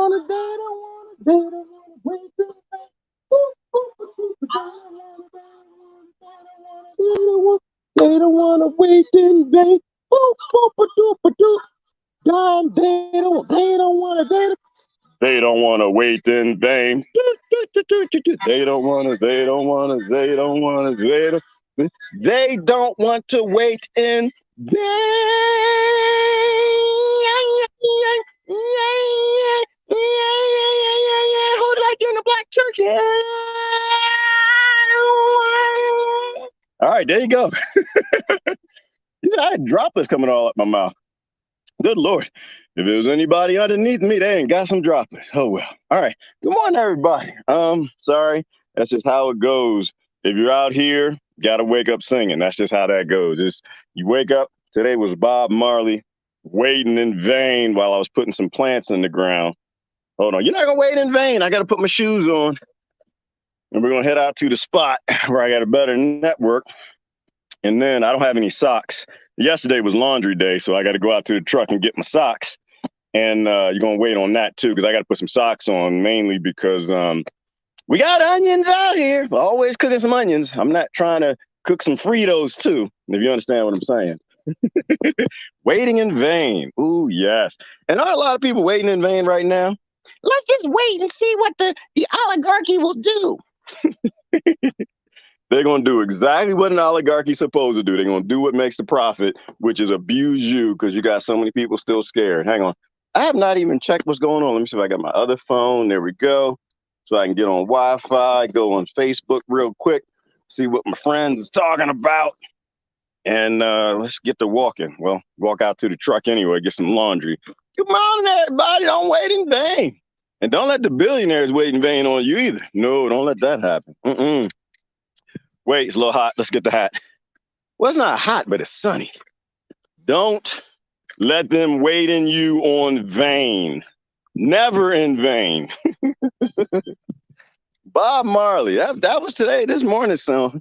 wanna, they don't wanna, they don't wanna wait in vain. Boop, boop, boop, they don't wanna wait in vain. Boop, boop, doop, doop. God, they don't wanna wait in vain. They don't wanna, they don't wanna, they don't wanna, they don't want to wait in vain. Who like you in the black church? All right, there you go. I had droplets coming all up my mouth. Good Lord. If it was anybody underneath me, they ain't got some droplets. Oh well. All right. Good morning, everybody. Sorry. That's just how it goes. If you're out here, gotta wake up singing. That's just how that goes. It's you wake up. Today was Bob Marley, waiting in vain while I was putting some plants in the ground. Hold on. You're not gonna wait in vain. I gotta put my shoes on. And we're gonna head out to the spot where I got a better network. And then I don't have any socks. Yesterday was laundry day, so I got to go out to the truck and get my socks. And you're going to wait on that, too, because I got to put some socks on, mainly because we got onions out here. Always cooking some onions. I'm not trying to cook some Fritos, too, if you understand what I'm saying. Waiting in vain. Ooh, yes. And are a lot of people waiting in vain right now? Let's just wait and see what the oligarchy will do. They're going to do exactly what an oligarchy is supposed to do. They're going to do what makes the profit, which is abuse you because you got so many people still scared. Hang on. I have not even checked what's going on. Let me see if I got my other phone. There we go. So I can get on Wi-Fi, go on Facebook real quick, see what my friends is talking about. And let's get to walking. Well, walk out to the truck anyway, get some laundry. Good morning, everybody. Don't wait in vain. And don't let the billionaires wait in vain on you either. No, don't let that happen. Wait, it's a little hot. Let's get the hat. Well, it's not hot, but it's sunny. Don't let them wait in you on vain. Never in vain. Bob Marley. That was today, this morning's song.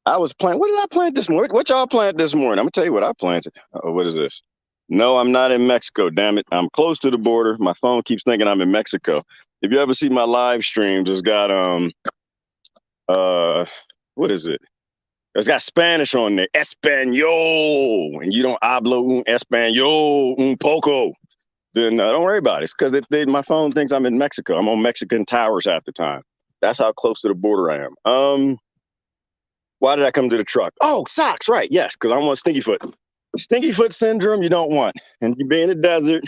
I was planting. What did I plant this morning? What y'all plant this morning? I'm going to tell you what I planted. Oh, what is this? No, I'm not in Mexico. Damn it. I'm close to the border. My phone keeps thinking I'm in Mexico. If you ever see my live streams, it's got, what is it? It's got Spanish on there, Espanol, and you don't hablo un Espanol un poco, then don't worry about it. It's because my phone thinks I'm in Mexico. I'm on Mexican towers half the time. That's how close to the border I am. Why did I come to the truck? Oh, socks, right, yes, because I want stinky foot. Stinky foot syndrome you don't want. And you be in the desert,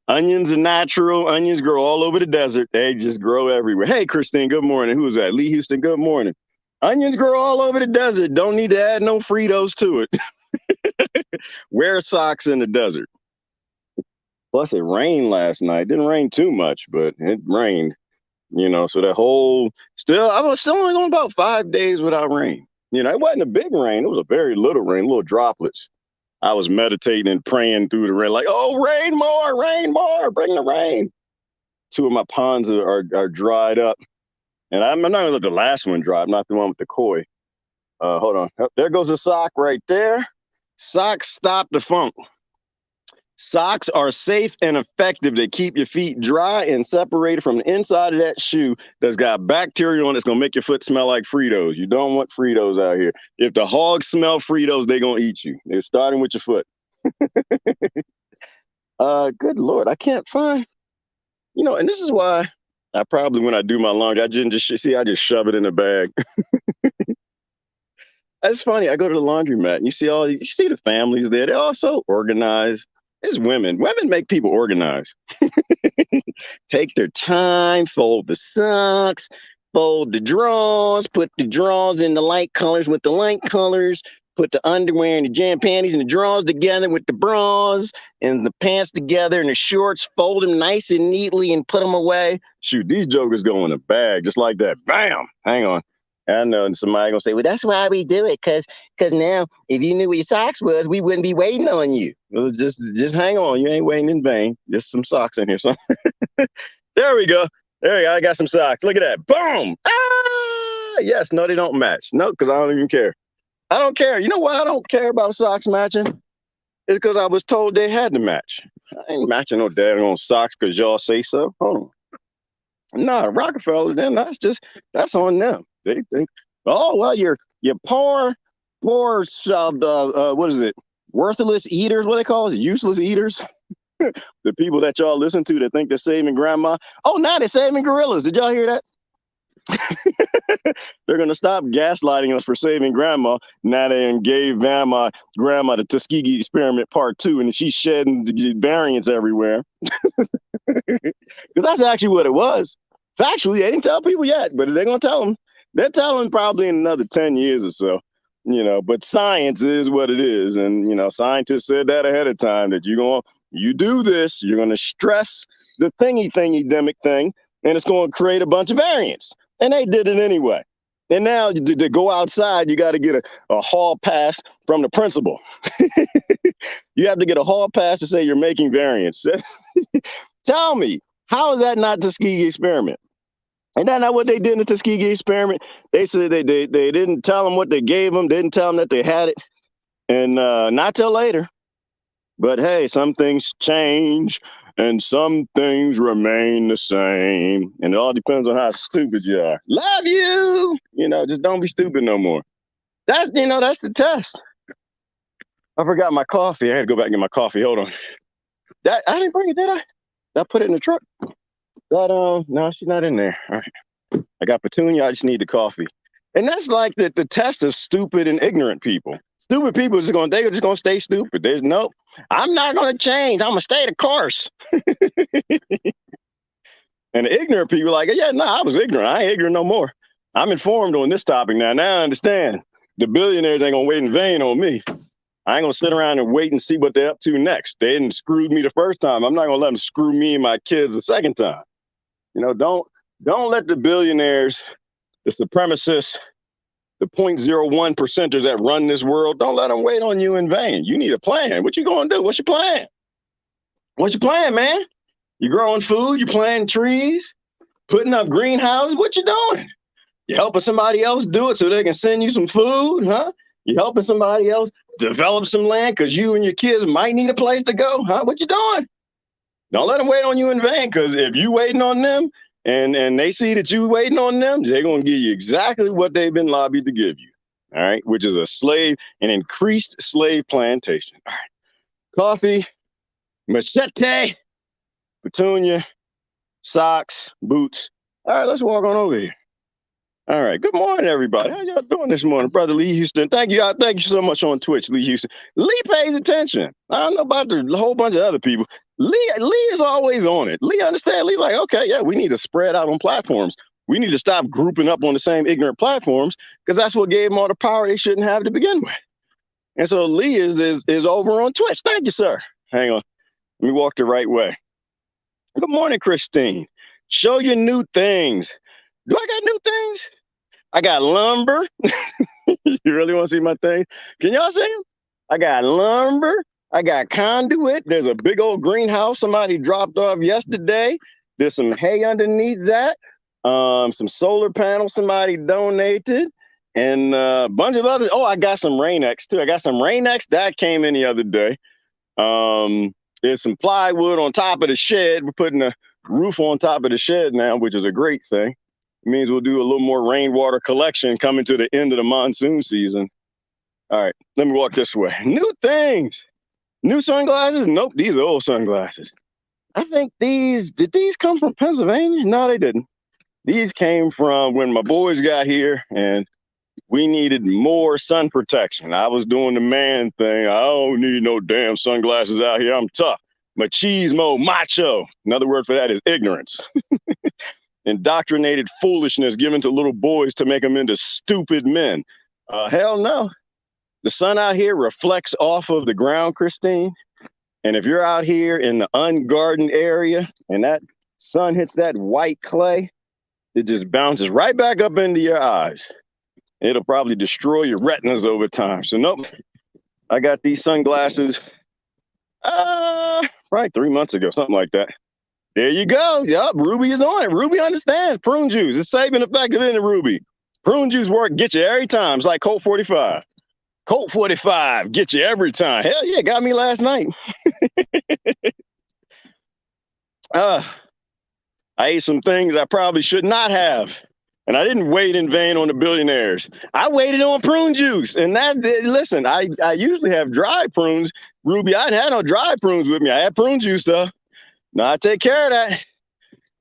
onions are natural. Onions grow all over the desert. They just grow everywhere. Hey, Christine, good morning. Who is that? Lee Houston, good morning. Onions grow all over the desert. Don't need to add no Fritos to it. Wear socks in the desert. Plus, it rained last night. It didn't rain too much, but it rained. So that I was still only going about 5 days without rain. It wasn't a big rain. It was a very little rain, little droplets. I was meditating and praying through the rain, like, oh, rain more, bring the rain. 2 of my ponds are dried up. And I'm not going to let the last one dry. I'm not the one with the koi. Hold on. Oh, there goes a sock right there. Socks stop the funk. Socks are safe and effective. They keep your feet dry and separated from the inside of that shoe that's got bacteria on it. It's going to make your foot smell like Fritos. You don't want Fritos out here. If the hogs smell Fritos, they're going to eat you. They're starting with your foot. Good Lord. I can't find, and this is why I probably, when I do my laundry, I just shove it in a bag. That's funny. I go to the laundromat and you see the families there. They're all so organized. It's women. Women make people organize. Take their time, fold the socks, fold the drawers, put the drawers in the light colors with the light colors, put the underwear and the jam panties and the drawers together with the bras and the pants together and the shorts, fold them nice and neatly and put them away. Shoot, these jokers go in a bag just like that. Bam! Hang on. I know somebody gonna say, well, that's why we do it, because now if you knew where your socks was, we wouldn't be waiting on you. Well, just hang on. You ain't waiting in vain. Just some socks in here. So there we go. There you go. I got some socks. Look at that. Boom. Ah, yes. No, they don't match. No, because I don't even care. I don't care. You know why I don't care about socks matching? It's because I was told they had to match. I ain't matching no daggone socks because y'all say so. Hold on. No, Rockefeller, then that's on them. They think, oh well, you're poor, what is it? Worthless eaters, what they call it? Useless eaters. The people that y'all listen to that think they're saving grandma. Oh, now they're saving gorillas. Did y'all hear that? They're gonna stop gaslighting us for saving grandma. Now they gave grandma the Tuskegee experiment part 2, and she's shedding the variants everywhere. Because that's actually what it was. Factually, they didn't tell people yet, but they're gonna tell them. They're telling probably in another 10 years or so. But science is what it is, and scientists said that ahead of time that you do this, you're gonna stress the thingy-demic thing, and it's gonna create a bunch of variants. And they did it anyway. And now to go outside, you got to get a hall pass from the principal. You have to get a hall pass to say you're making variants. Tell me, how is that not Tuskegee experiment? And that's not what they did in the Tuskegee experiment. They said they didn't tell them what they gave them. They didn't tell them that they had it. And not till later. But hey, some things change and some things remain the same. And it all depends on how stupid you are. Love you. Just don't be stupid no more. That's the test. I forgot my coffee. I had to go back and get my coffee. Hold on. I didn't bring it, did I? Did I put it in the truck? No, she's not in there. All right. I got Petunia. I just need the coffee. And that's like the test of stupid and ignorant people. Stupid people they're just gonna stay stupid. There's nope. I'm not gonna change. I'm gonna stay the course. And the ignorant people are like, yeah, no, I was ignorant. I ain't ignorant no more. I'm informed on this topic now. Now I understand. The billionaires ain't gonna wait in vain on me. I ain't gonna sit around and wait and see what they're up to next. They didn't screw me the first time. I'm not gonna let them screw me and my kids the second time. Don't let the billionaires, the supremacists, the 0.01 percenters that run this world, don't let them wait on you in vain. You need a plan. What you gonna do? What's your plan? What's your plan, man? You growing food? You planting trees? Putting up greenhouses? What you doing? You helping somebody else do it so they can send you some food, huh? You helping somebody else develop some land because you and your kids might need a place to go, huh? What you doing? Don't let them wait on you in vain, because if you waiting on them and they see that you waiting on them, they're going to give you exactly what they've been lobbied to give you, all right, which is an increased slave plantation. All right. Coffee, machete, petunia, socks, boots. All right, let's walk on over here. All right. Good morning, everybody. How y'all doing this morning? Brother Lee Houston. Thank you. Thank you so much on Twitch, Lee Houston. Lee pays attention. I don't know about the whole bunch of other people. Lee is always on it. Lee understand. Lee's like, okay, yeah, we need to spread out on platforms. We need to stop grouping up on the same ignorant platforms, because that's what gave them all the power they shouldn't have to begin with. And so Lee is over on Twitch. Thank you, sir. Hang on. Let me walk the right way. Good morning, Christine. Show your new things. Do I got new things? I got lumber. You really want to see my thing? Can y'all see them? I got lumber. I got conduit. There's a big old greenhouse somebody dropped off yesterday. There's some hay underneath that. Some solar panels somebody donated. And a bunch of others. Oh, I got some Rain-X too. I got some Rain-X that came in the other day. There's some plywood on top of the shed. We're putting a roof on top of the shed now, which is a great thing. It means we'll do a little more rainwater collection coming to the end of the monsoon season. All right, let me walk this way. New things. New sunglasses? Nope, these are old sunglasses. I think did these come from Pennsylvania? No, they didn't. These came from when my boys got here and we needed more sun protection. I was doing the man thing. I don't need no damn sunglasses out here. I'm tough. Machismo, macho. Another word for that is ignorance. Indoctrinated foolishness given to little boys to make them into stupid men. Hell no. The sun out here reflects off of the ground, Christine. And if you're out here in the ungardened area and that sun hits that white clay, it just bounces right back up into your eyes. It'll probably destroy your retinas over time. So nope, I got these sunglasses probably 3 months ago, something like that. There you go. Yep, Ruby is on it. Ruby understands prune juice. It's safe and effective in the Ruby. Prune juice work, get you every time. It's like Colt 45. Colt 45, get you every time. Hell yeah, got me last night. I I ate some things I probably should not have. And I didn't wait in vain on the billionaires. I waited on prune juice. And listen, I usually have dry prunes. Ruby, I didn't have no dry prunes with me. I had prune juice though. Now I take care of that.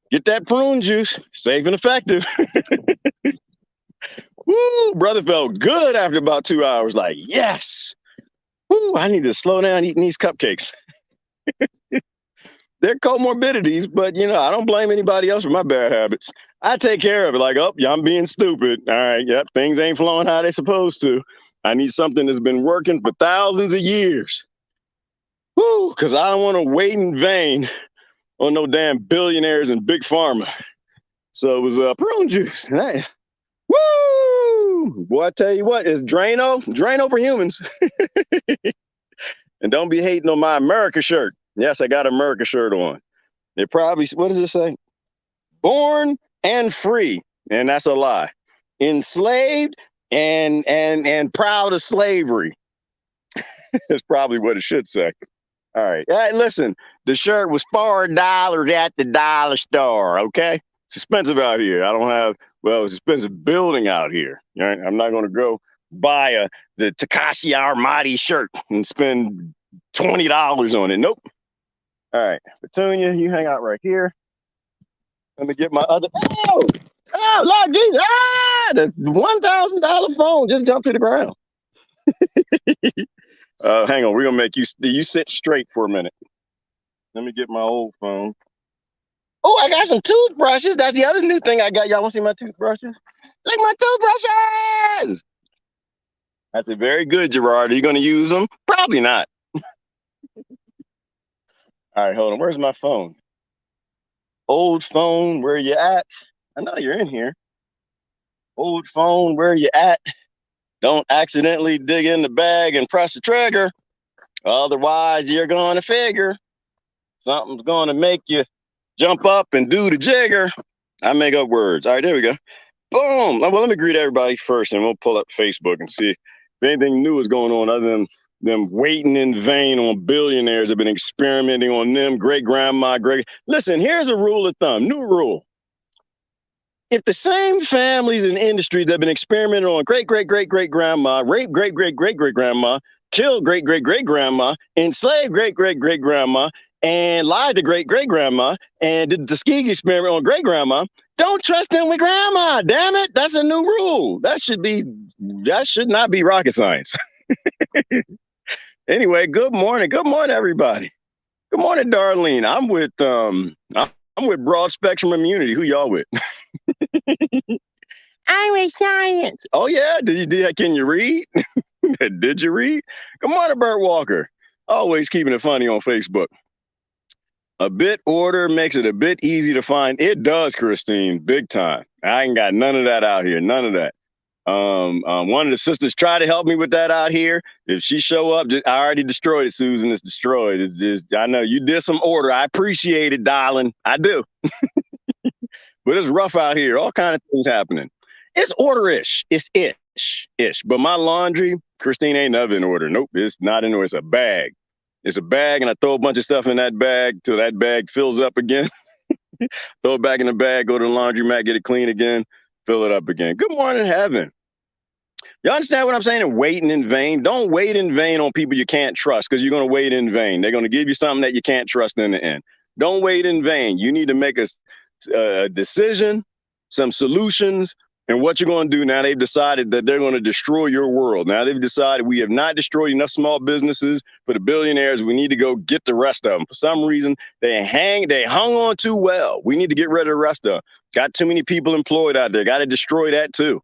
Get that prune juice, safe and effective. Woo, brother felt good after about 2 hours. Like, yes. Woo, I need to slow down eating these cupcakes. They're comorbidities, but I don't blame anybody else for my bad habits. I take care of it. Like, oh, yeah, I'm being stupid. All right, yep, things ain't flowing how they're supposed to. I need something that's been working for thousands of years. Woo, because I don't want to wait in vain on no damn billionaires and big pharma. So it was prune juice. Hey. Woo! Boy, I tell you what, it's Drano for humans. And don't be hating on my America shirt. Yes, I got an America shirt on. It probably, what does it say? Born and free. And that's a lie. Enslaved and proud of slavery. That's probably what it should say. All right. Hey, listen, the shirt was $4 at the dollar store, okay? It's expensive out here. It's expensive building out here. Right? I'm not going to go buy the Takashi Armati shirt and spend $20 on it. Nope. All right. Petunia, you hang out right here. Let me get my other. Oh, Lord Jesus. The $1,000 phone just jumped to the ground. Hang on. We're going to make you sit straight for a minute. Let me get my old phone. Oh, I got some toothbrushes. That's the other new thing I got. Y'all want to see my toothbrushes? Look, my toothbrushes. That's a very good, Gerard. Are you going to use them? Probably not. All right, hold on. Where's my phone? Old phone, where you at? I know you're in here. Old phone, where you at? Don't accidentally dig in the bag and press the trigger. Otherwise, you're going to figure something's going to make you jump up and do the jigger. I make up words. All right, there we go. Boom. Well, let me greet everybody first, and we'll pull up Facebook and see if anything new is going on other than them waiting in vain on billionaires have been experimenting on them, great-grandma, Listen, here's a rule of thumb, new rule. If the same families and industries that have been experimenting on great-great-great-great-grandma, rape great-great-great-great-grandma, killed great-great-great-grandma, enslaved great-great-great-grandma, and lied to great-great-grandma, and did the Tuskegee experiment on great-grandma, don't trust them with grandma, damn it. That's a new rule. That should not be rocket science. Anyway, good morning. Good morning, everybody. Good morning, Darlene. I'm with Broad Spectrum Immunity. Who y'all with? I'm with science. Oh yeah, can you read? Did you read? Good morning, Bert Walker. Always keeping it funny on Facebook. A bit order makes it a bit easy to find. It does, Christine, big time. I ain't got none of that out here. None of that. One of the sisters tried to help me with that out here. If she show up, I already destroyed it, Susan. It's destroyed. It's just, I know you did some order. I appreciate it, darling. I do. But it's rough out here. All kind of things happening. It's order-ish. It's ish. But my laundry, Christine, ain't never in order. Nope, it's not in order. It's a bag. It's a bag, and I throw a bunch of stuff in that bag till that bag fills up again. Throw it back in the bag, go to the laundromat, get it clean again, fill it up again. Good morning, heaven. You understand what I'm saying? Waiting in vain. Don't wait in vain on people you can't trust, because you're going to wait in vain. They're going to give you something that you can't trust in the end. Don't wait in vain. You need to make a decision, some solutions, and what you're going to do. Now they've decided that they're going to destroy your world. Now they've decided we have not destroyed enough small businesses for the billionaires. We need to go get the rest of them. For some reason, they hung on too well. We need to get rid of the rest of them. Got too many people employed out there. Got to destroy that too.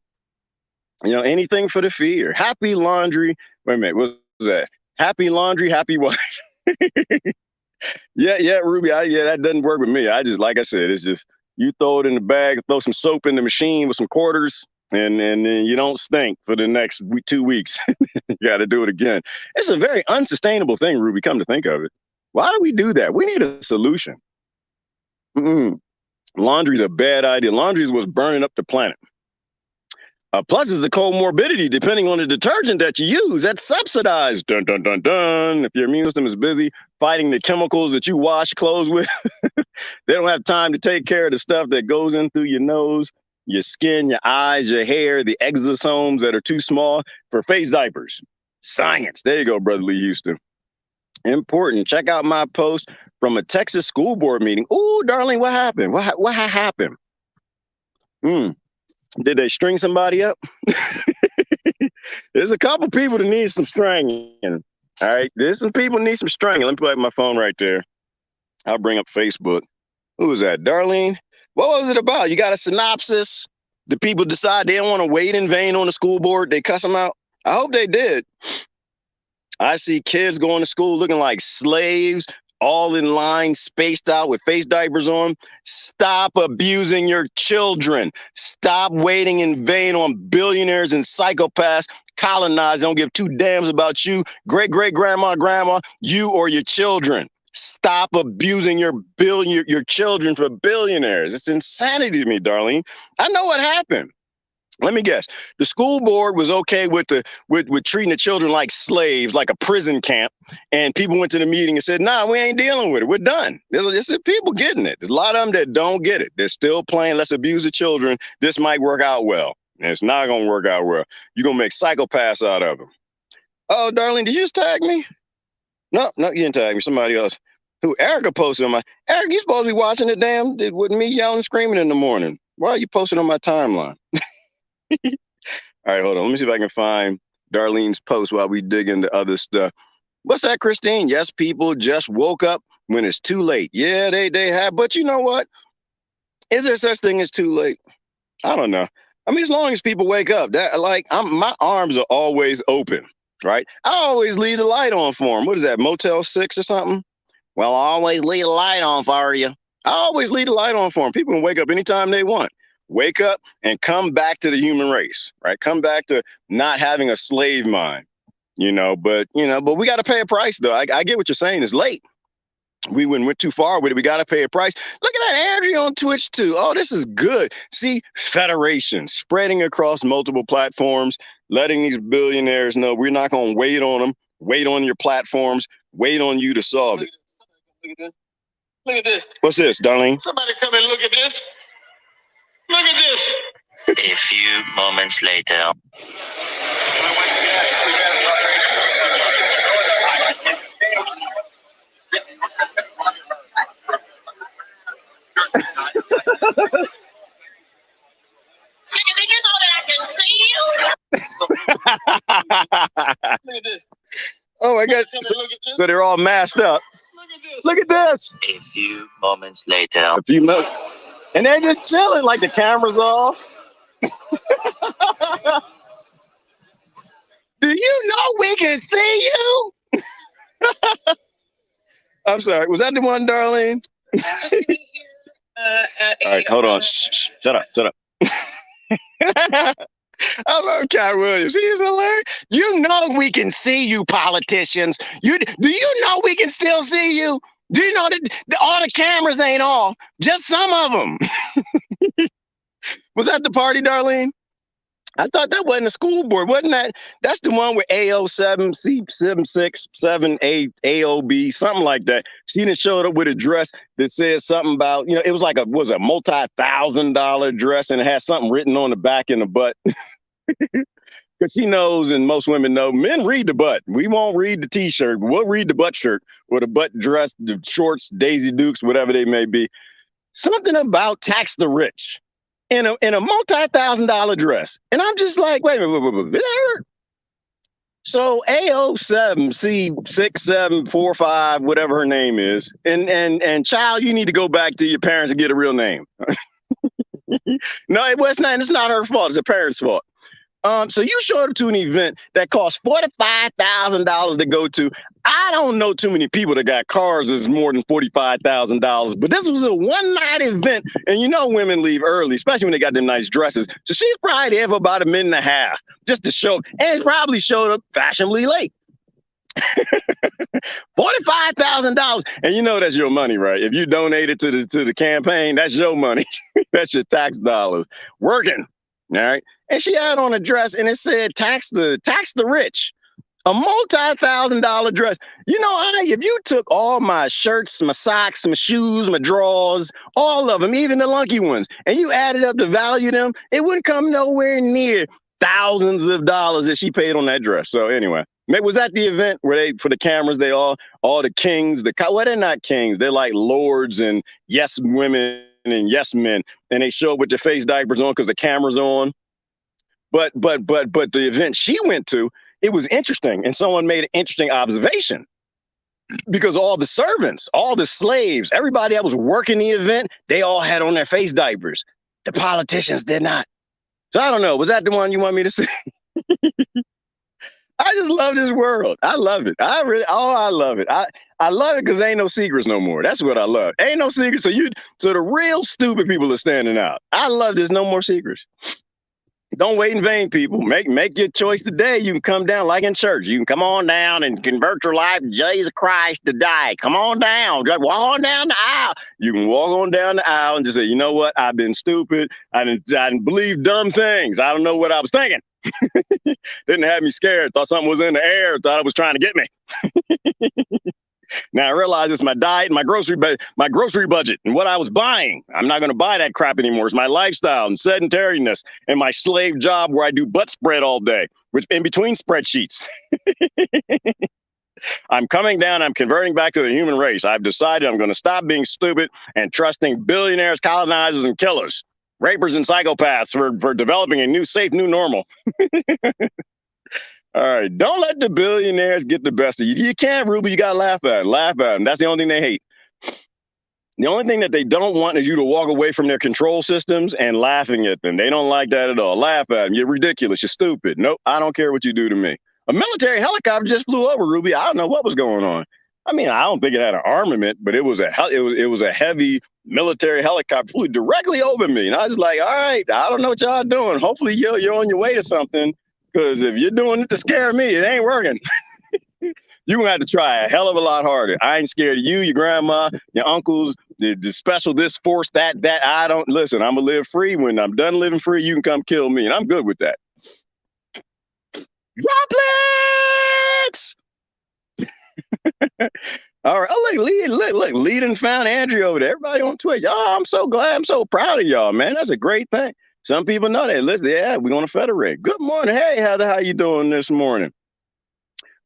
Anything for the fear. Happy laundry. Wait a minute. What was that? Happy laundry, happy wife. Yeah, Ruby. That doesn't work with me. Like I said, it's just, you throw it in the bag, throw some soap in the machine with some quarters, and then you don't stink for the next 2 weeks. You got to do it again. It's a very unsustainable thing, Ruby, come to think of it. Why do we do that? We need a solution. Laundry's a bad idea. Laundry is what's burning up the planet. Plus, it's a comorbidity depending on the detergent that you use. That's subsidized. Dun, dun, dun, dun. If your immune system is busy fighting the chemicals that you wash clothes with, they don't have time to take care of the stuff that goes in through your nose, your skin, your eyes, your hair, the exosomes that are too small for face diapers. Science. There you go, Brother Lee Houston. Important. Check out my post from a Texas school board meeting. Ooh, darling, what happened? What happened? Did they string somebody up? There's a couple people that need some stringing. All right, there's some people need some stringing. Let me put my phone right there. I'll bring up Facebook. Who was that? Darlene? What was it about? You got a synopsis? The people decide they don't want to wait in vain on the school board. They cuss them out. I hope they did. I see kids going to school looking like slaves, all in line, spaced out with face diapers on. Stop abusing your children. Stop waiting in vain on billionaires and psychopaths. Colonize. Don't give two damns about you, great grandma, you or your children. Stop abusing your children for billionaires. It's insanity to me, Darlene. I know what happened. Let me guess. The school board was okay with treating the children like slaves, like a prison camp. And people went to the meeting and said, nah, we ain't dealing with it. We're done. There's people getting it. There's a lot of them that don't get it. They're still playing, let's abuse the children. This might work out well. And it's not going to work out well. You're going to make psychopaths out of them. Oh, Darlene, did you just tag me? No, you didn't tag me. Somebody else. Who? Erica posted on my... Erica, you supposed to be watching it, damn. With me yelling and screaming in the morning. Why are you posting on my timeline? All right, hold on. Let me see if I can find Darlene's post while we dig into other stuff. What's that, Christine? Yes, people just woke up when it's too late. Yeah, they have. But you know what? Is there such thing as too late? I don't know. I mean, as long as people wake up, my arms are always open, right? I always leave the light on for them. What is that, Motel 6 or something? Well, I always leave the light on for you. I always leave the light on for them. People can wake up anytime they want. Wake up and come back to the human race, right? Come back to not having a slave mind, but we got to pay a price though. I get what you're saying. It's late. We went too far with it. We got to pay a price. Look at that Andrew on Twitch too. Oh, this is good. See, federation spreading across multiple platforms, letting these billionaires know we're not going to wait on them, wait on your platforms, wait on you to solve it. Look at this. Look at this. What's this, Darlene? Somebody come and look at this. Look at this. A few moments later. Did you know that I can see you? Look at this. Oh my God. So they're all masked up. Look at this. A few moments later. A few moments. And they're just chilling like the camera's off. Do you know we can see you? I'm sorry. Was that the one, Darlene? All right, hold on. Shh. Shut up. I love Cat Williams. He's hilarious. You know we can see you, politicians. Do you know we can still see you? Do you know that all the cameras ain't off? Just some of them. Was that the party, Darlene? I thought that wasn't a school board. Wasn't that? That's the one with AO7, C767, AOB, something like that. She done showed up with a dress that says something about, it was like a multi-$1,000 dress and it had something written on the back and the butt. Because she knows, and most women know, men read the butt. We won't read the T-shirt. We'll read the butt shirt or the butt dress, the shorts, Daisy Dukes, whatever they may be. Something about tax the rich in a multi-$1,000 dress. And I'm just like, wait a minute. So AO7C6745, whatever her name is, and child, you need to go back to your parents and get a real name. No, it's not her fault. It's her parents' fault. So you showed up to an event that cost $45,000 to go to. I don't know too many people that got cars that's more than $45,000, but this was a one-night event, and women leave early, especially when they got them nice dresses. So she's probably there for about a minute and a half just to show, and probably showed up fashionably late. $45,000, and that's your money, right? If you donate it to the campaign, that's your money. That's your tax dollars working. All right. and she had on a dress and it said tax the rich. A multi-$1,000 dress. You know, if you took all my shirts, my socks, my shoes, my drawers, all of them, even the lunky ones, and you added up the value of them, it wouldn't come nowhere near thousands of dollars that she paid on that dress. So anyway, was that the event where they, for the cameras, they all the kings, well, they're not kings, they're like lords and yes women and yes men, and they show up with their face diapers on because the camera's on. But the event she went to, it was interesting, and someone made an interesting observation because all the servants, all the slaves, everybody that was working the event, they all had on their face diapers. The politicians did not. So I don't know. Was that the one you want me to see? I just love this world. I love it. I love it. I love it because ain't no secrets no more. That's what I love. Ain't no secrets. So the real stupid people are standing out. I love there's no more secrets. Don't wait in vain, people. Make your choice today. You can come down like in church. You can come on down and convert your life to Jesus Christ today. Come on down. Just walk on down the aisle. You can walk on down the aisle and just say, you know what? I've been stupid. I didn't believe dumb things. I don't know what I was thinking. Didn't have me scared. Thought something was in the air. Thought it was trying to get me. Now I realize it's my diet and my grocery budget and what I was buying. I'm not going to buy that crap anymore. It's my lifestyle and sedentariness and my slave job where I do butt spread all day, which in between spreadsheets. I'm coming down. I'm converting back to the human race. I've decided I'm going to stop being stupid and trusting billionaires, colonizers, and killers, rapers, and psychopaths for developing a safe new normal. All right, don't let the billionaires get the best of you. You can't, Ruby. You got to laugh at them. Laugh at them. That's the only thing they hate. The only thing that they don't want is you to walk away from their control systems and laughing at them. They don't like that at all. Laugh at them. You're ridiculous. You're stupid. Nope, I don't care what you do to me. A military helicopter just flew over, Ruby. I don't know what was going on. I mean, I don't think it had an armament, but it was a heavy military helicopter flew directly over me. And I was like, all right, I don't know what y'all doing. Hopefully you're on your way to something. Because if you're doing it to scare me, it ain't working. You're going to have to try a hell of a lot harder. I ain't scared of you, your grandma, your uncles, the special this force, that. I don't listen. I'm going to live free. When I'm done living free, you can come kill me. And I'm good with that. Droplets! All right. Oh, look, Lee done found Andrew over there. Everybody on Twitch. Oh, I'm so glad. I'm so proud of y'all, man. That's a great thing. Some people know that. Listen, yeah, we're going to federate. Good morning. Hey, Heather, how you doing this morning?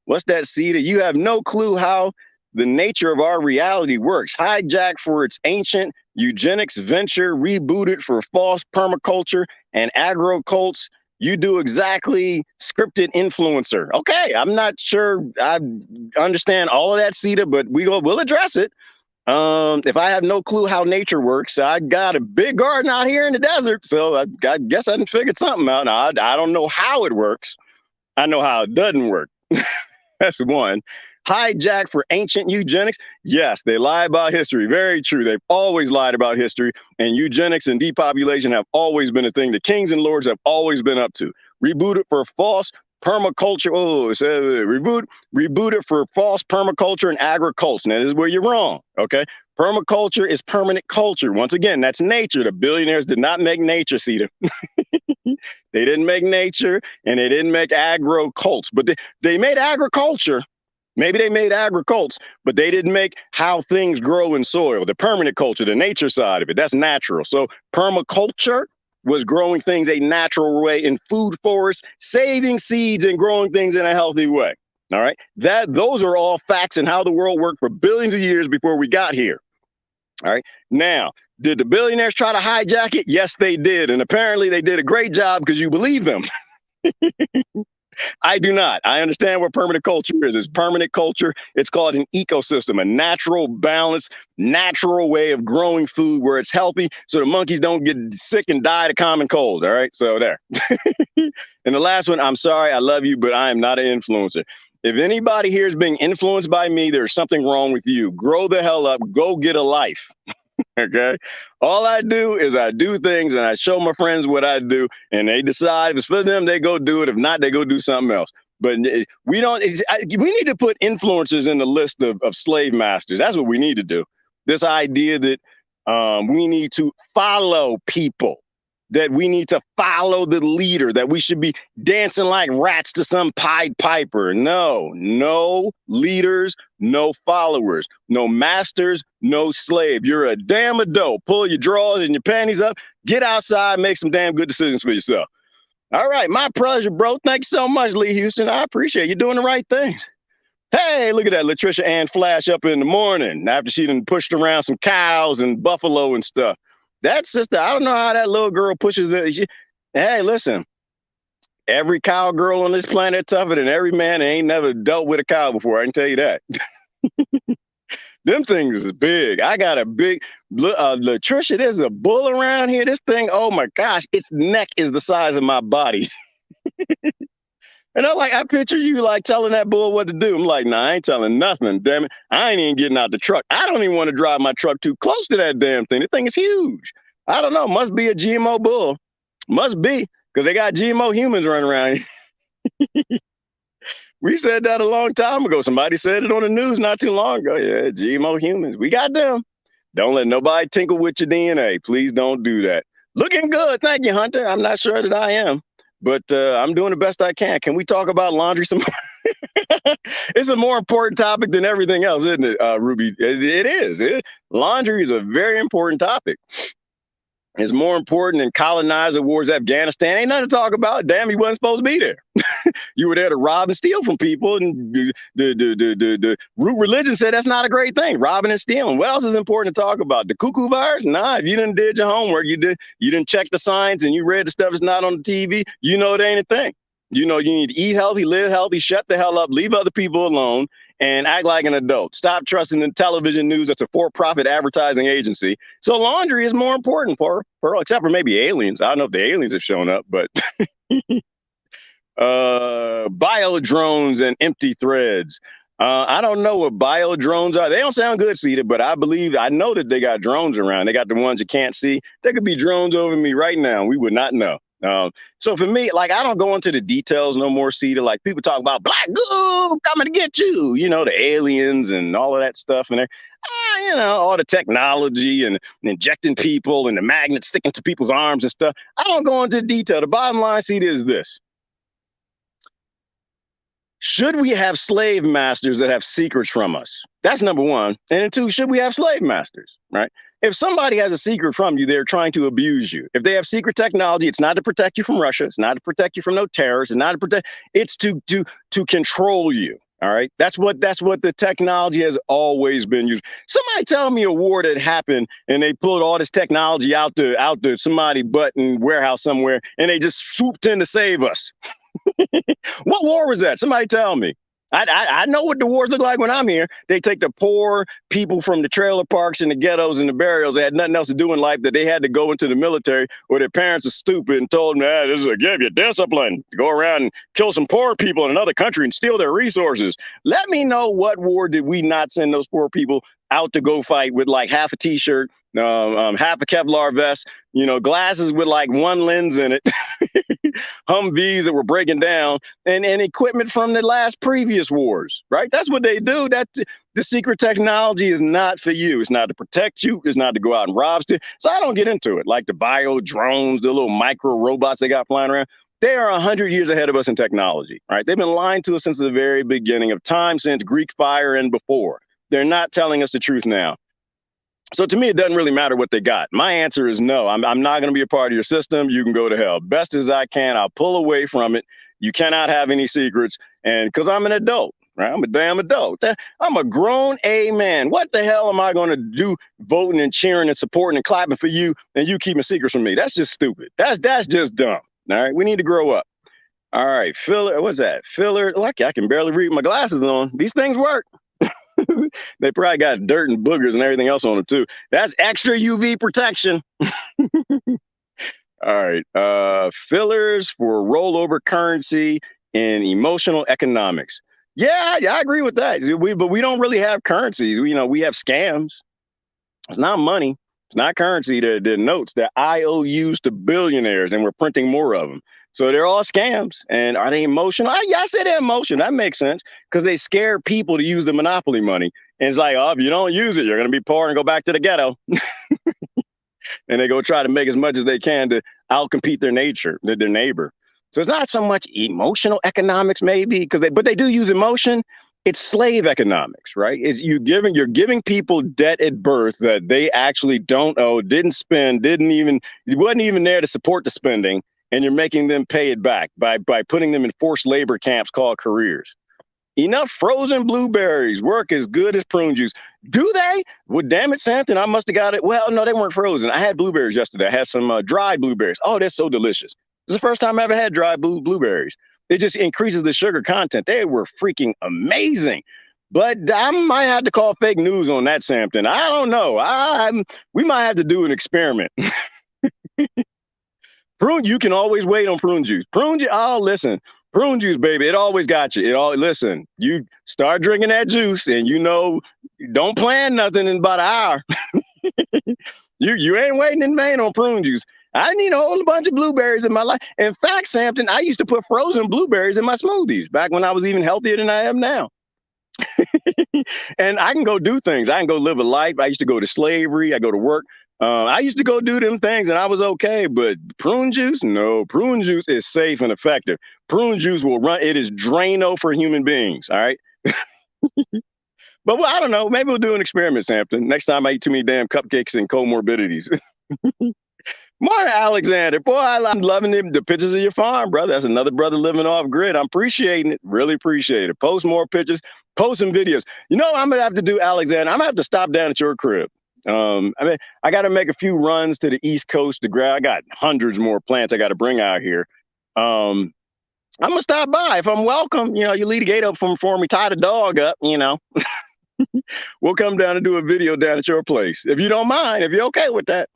What's that, Cedar? You have no clue how the nature of our reality works. Hijacked for its ancient eugenics venture, rebooted for false permaculture and agro cults. You do exactly scripted influencer. Okay, I'm not sure I understand all of that, Cedar, but we'll address it. If I have no clue how nature works, I got a big garden out here in the desert, so I guess I done figured something out. Now, I don't know how it works. I know how it doesn't work. That's one. Hijacked for ancient eugenics. Yes, they lie about history. Very true. They've always lied about history, and eugenics and depopulation have always been a thing the kings and lords have always been up to. Rebooted for false permaculture. Rebooted for false permaculture and agriculture. Now, this is where you're wrong. Okay. Permaculture is permanent culture. Once again, that's nature. The billionaires did not make nature, Cedar. They didn't make nature, and they didn't make agro cults, but they made agriculture. Maybe they made agriculture, but they didn't make how things grow in soil, the permanent culture, the nature side of it. That's natural. So permaculture was growing things a natural way in food forests, saving seeds and growing things in a healthy way. All right. Those are all facts and how the world worked for billions of years before we got here. All right. Now, did the billionaires try to hijack it? Yes, they did. And apparently they did a great job because you believe them. I do not. I understand what permanent culture is. It's permanent culture. It's called an ecosystem, a natural balance, natural way of growing food where it's healthy so the monkeys don't get sick and die of common cold. All right. So there. And the last one, I'm sorry, I love you, but I am not an influencer. If anybody here is being influenced by me, there's something wrong with you. Grow the hell up. Go get a life. Okay. All I do is I do things and I show my friends what I do, and they decide if it's for them, they go do it. If not, they go do something else. But we need to put influencers in the list of slave masters. That's what we need to do. This idea that we need to follow people. that we need to follow the leader, that we should be dancing like rats to some Pied Piper. No, no leaders, no followers, no masters, no slave. You're a damn adult. Pull your drawers and your panties up, get outside, make some damn good decisions for yourself. All right, my pleasure, bro. Thanks so much, Lee Houston. I appreciate you doing the right things. Hey, look at that, Latricia Ann Flash up in the morning after she done pushed around some cows and buffalo and stuff. That sister, I don't know how that little girl pushes it. Hey, listen, every cowgirl on this planet tougher than every man that ain't never dealt with a cow before. I can tell you that. Them things is big. I got a big, Latricia, there's a bull around here. This thing, oh my gosh, its neck is the size of my body. And I'm like, I picture you like telling that bull what to do. I'm like, nah, I ain't telling nothing, damn it. I ain't even getting out the truck. I don't even want to drive my truck too close to that damn thing. The thing is huge. I don't know. Must be a GMO bull. Must be, because they got GMO humans running around here. We said that a long time ago. Somebody said it on the news not too long ago. Yeah, GMO humans. We got them. Don't let nobody tinkle with your DNA. Please don't do that. Looking good. Thank you, Hunter. I'm not sure that I am, but I'm doing the best I can. Can we talk about laundry some more? It's a more important topic than everything else, isn't it, Ruby? It is. Laundry is a very important topic. It's more important than colonizer wars, Afghanistan. Ain't nothing to talk about. Damn, you wasn't supposed to be there. You were there to rob and steal from people. And the root religion said that's not a great thing, robbing and stealing. What else is important to talk about? The cuckoo virus? Nah, if you didn't did your homework, you didn't check the signs and you read the stuff that's not on the TV, you know it ain't a thing. You know, you need to eat healthy, live healthy, shut the hell up, leave other people alone, and act like an adult. Stop trusting the television news that's a for-profit advertising agency. So laundry is more important for except for maybe aliens. I don't know if the aliens have shown up, but bio drones and empty threads. I don't know what bio drones are. They don't sound good, Cedar, but I know that they got drones around. They got the ones you can't see. There could be drones over me right now. We would not know. So for me, like, I don't go into the details no more, Cedar. Like, people talk about black goo coming to get you, you know, the aliens and all of that stuff. And you know, all the technology and injecting people and the magnets sticking to people's arms and stuff. I don't go into detail. The bottom line, Cedar, is this. Should we have slave masters that have secrets from us? That's number one. And then two, should we have slave masters, right? If somebody has a secret from you, they're trying to abuse you. If they have secret technology, it's not to protect you from Russia. It's not to protect you from no terrorists. It's not to protect. It's to control you. All right. That's what the technology has always been used. Somebody tell me a war that happened and they pulled all this technology out to somebody's butt in warehouse somewhere and they just swooped in to save us. What war was that? Somebody tell me. I know what the wars look like when I'm here. They take the poor people from the trailer parks and the ghettos and the burials. They had nothing else to do in life that they had to go into the military or their parents are stupid and told them, this is a give you discipline to go around and kill some poor people in another country and steal their resources. Let me know what war did we not send those poor people out to go fight with like half a t-shirt, half a Kevlar vest, you know, glasses with like one lens in it, Humvees that were breaking down, and equipment from the last previous wars, right? That's what they do. The secret technology is not for you. It's not to protect you. It's not to go out and rob stuff. So I don't get into it. Like the bio drones, the little micro robots they got flying around. They are 100 years ahead of us in technology, right? They've been lying to us since the very beginning of time, since Greek fire and before. They're not telling us the truth now. So to me, it doesn't really matter what they got. My answer is no. I'm not going to be a part of your system. You can go to hell. Best as I can, I'll pull away from it. You cannot have any secrets. And because I'm an adult, right? I'm a damn adult. I'm a grown A man. What the hell am I going to do voting and cheering and supporting and clapping for you and you keeping secrets from me? That's just stupid. That's just dumb. All right. We need to grow up. All right. Filler. What's that? Filler. Lucky I can barely read my glasses on. These things work. They probably got dirt and boogers and everything else on them too. That's extra UV protection. All right. Fillers for rollover currency and emotional economics. Yeah, I agree with that. But we don't really have currencies. We have scams. It's not money. It's not currency. They're notes. They're IOUs to billionaires, and we're printing more of them. So they're all scams. And are they emotional? Yeah, I say they're emotional. That makes sense because they scare people to use the monopoly money. And it's like, oh, if you don't use it, you're going to be poor and go back to the ghetto. and they go try to make as much as they can to outcompete their neighbor. So it's not so much emotional economics, maybe, but they do use emotion. It's slave economics, right? You're giving people debt at birth that they actually don't owe, didn't spend, wasn't even there to support the spending, and you're making them pay it back by putting them in forced labor camps called careers. Enough frozen blueberries work as good as prune juice. Do they? Well, damn it, Samson, I must have got it. Well, no, they weren't frozen. I had blueberries yesterday. I had some dried blueberries. Oh, that's so delicious. This is the first time I ever had dried blueberries. It just increases the sugar content. They were freaking amazing. But I might have to call fake news on that, Samson. I don't know. We might have to do an experiment. Prune, you can always wait on prune juice. Prune juice, oh, listen. Prune juice, baby, it always got you. Listen, you start drinking that juice and don't plan nothing in about an hour. you ain't waiting in vain on prune juice. I need a whole bunch of blueberries in my life. In fact, Samson, I used to put frozen blueberries in my smoothies back when I was even healthier than I am now. And I can go do things. I can go live a life. I used to go to slavery. I go to work. I used to go do them things and I was okay, but prune juice, no. Prune juice is safe and effective. Prune juice will run. It is Drano for human beings. All right. But well, I don't know. Maybe we'll do an experiment, Samson. Next time I eat too many damn cupcakes and comorbidities. Morning, Alexander. Boy, I'm loving the pictures of your farm, brother. That's another brother living off grid. I'm appreciating it. Really appreciate it. Post more pictures. Post some videos. You know what I'm gonna have to do, Alexander? I'm gonna have to stop down at your crib. I got to make a few runs to the East Coast to grab. I got hundreds more plants I got to bring out here. I'm gonna stop by if I'm welcome. You leave the gate up for me, tie the dog up. We'll come down and do a video down at your place if you don't mind. If you're okay with that,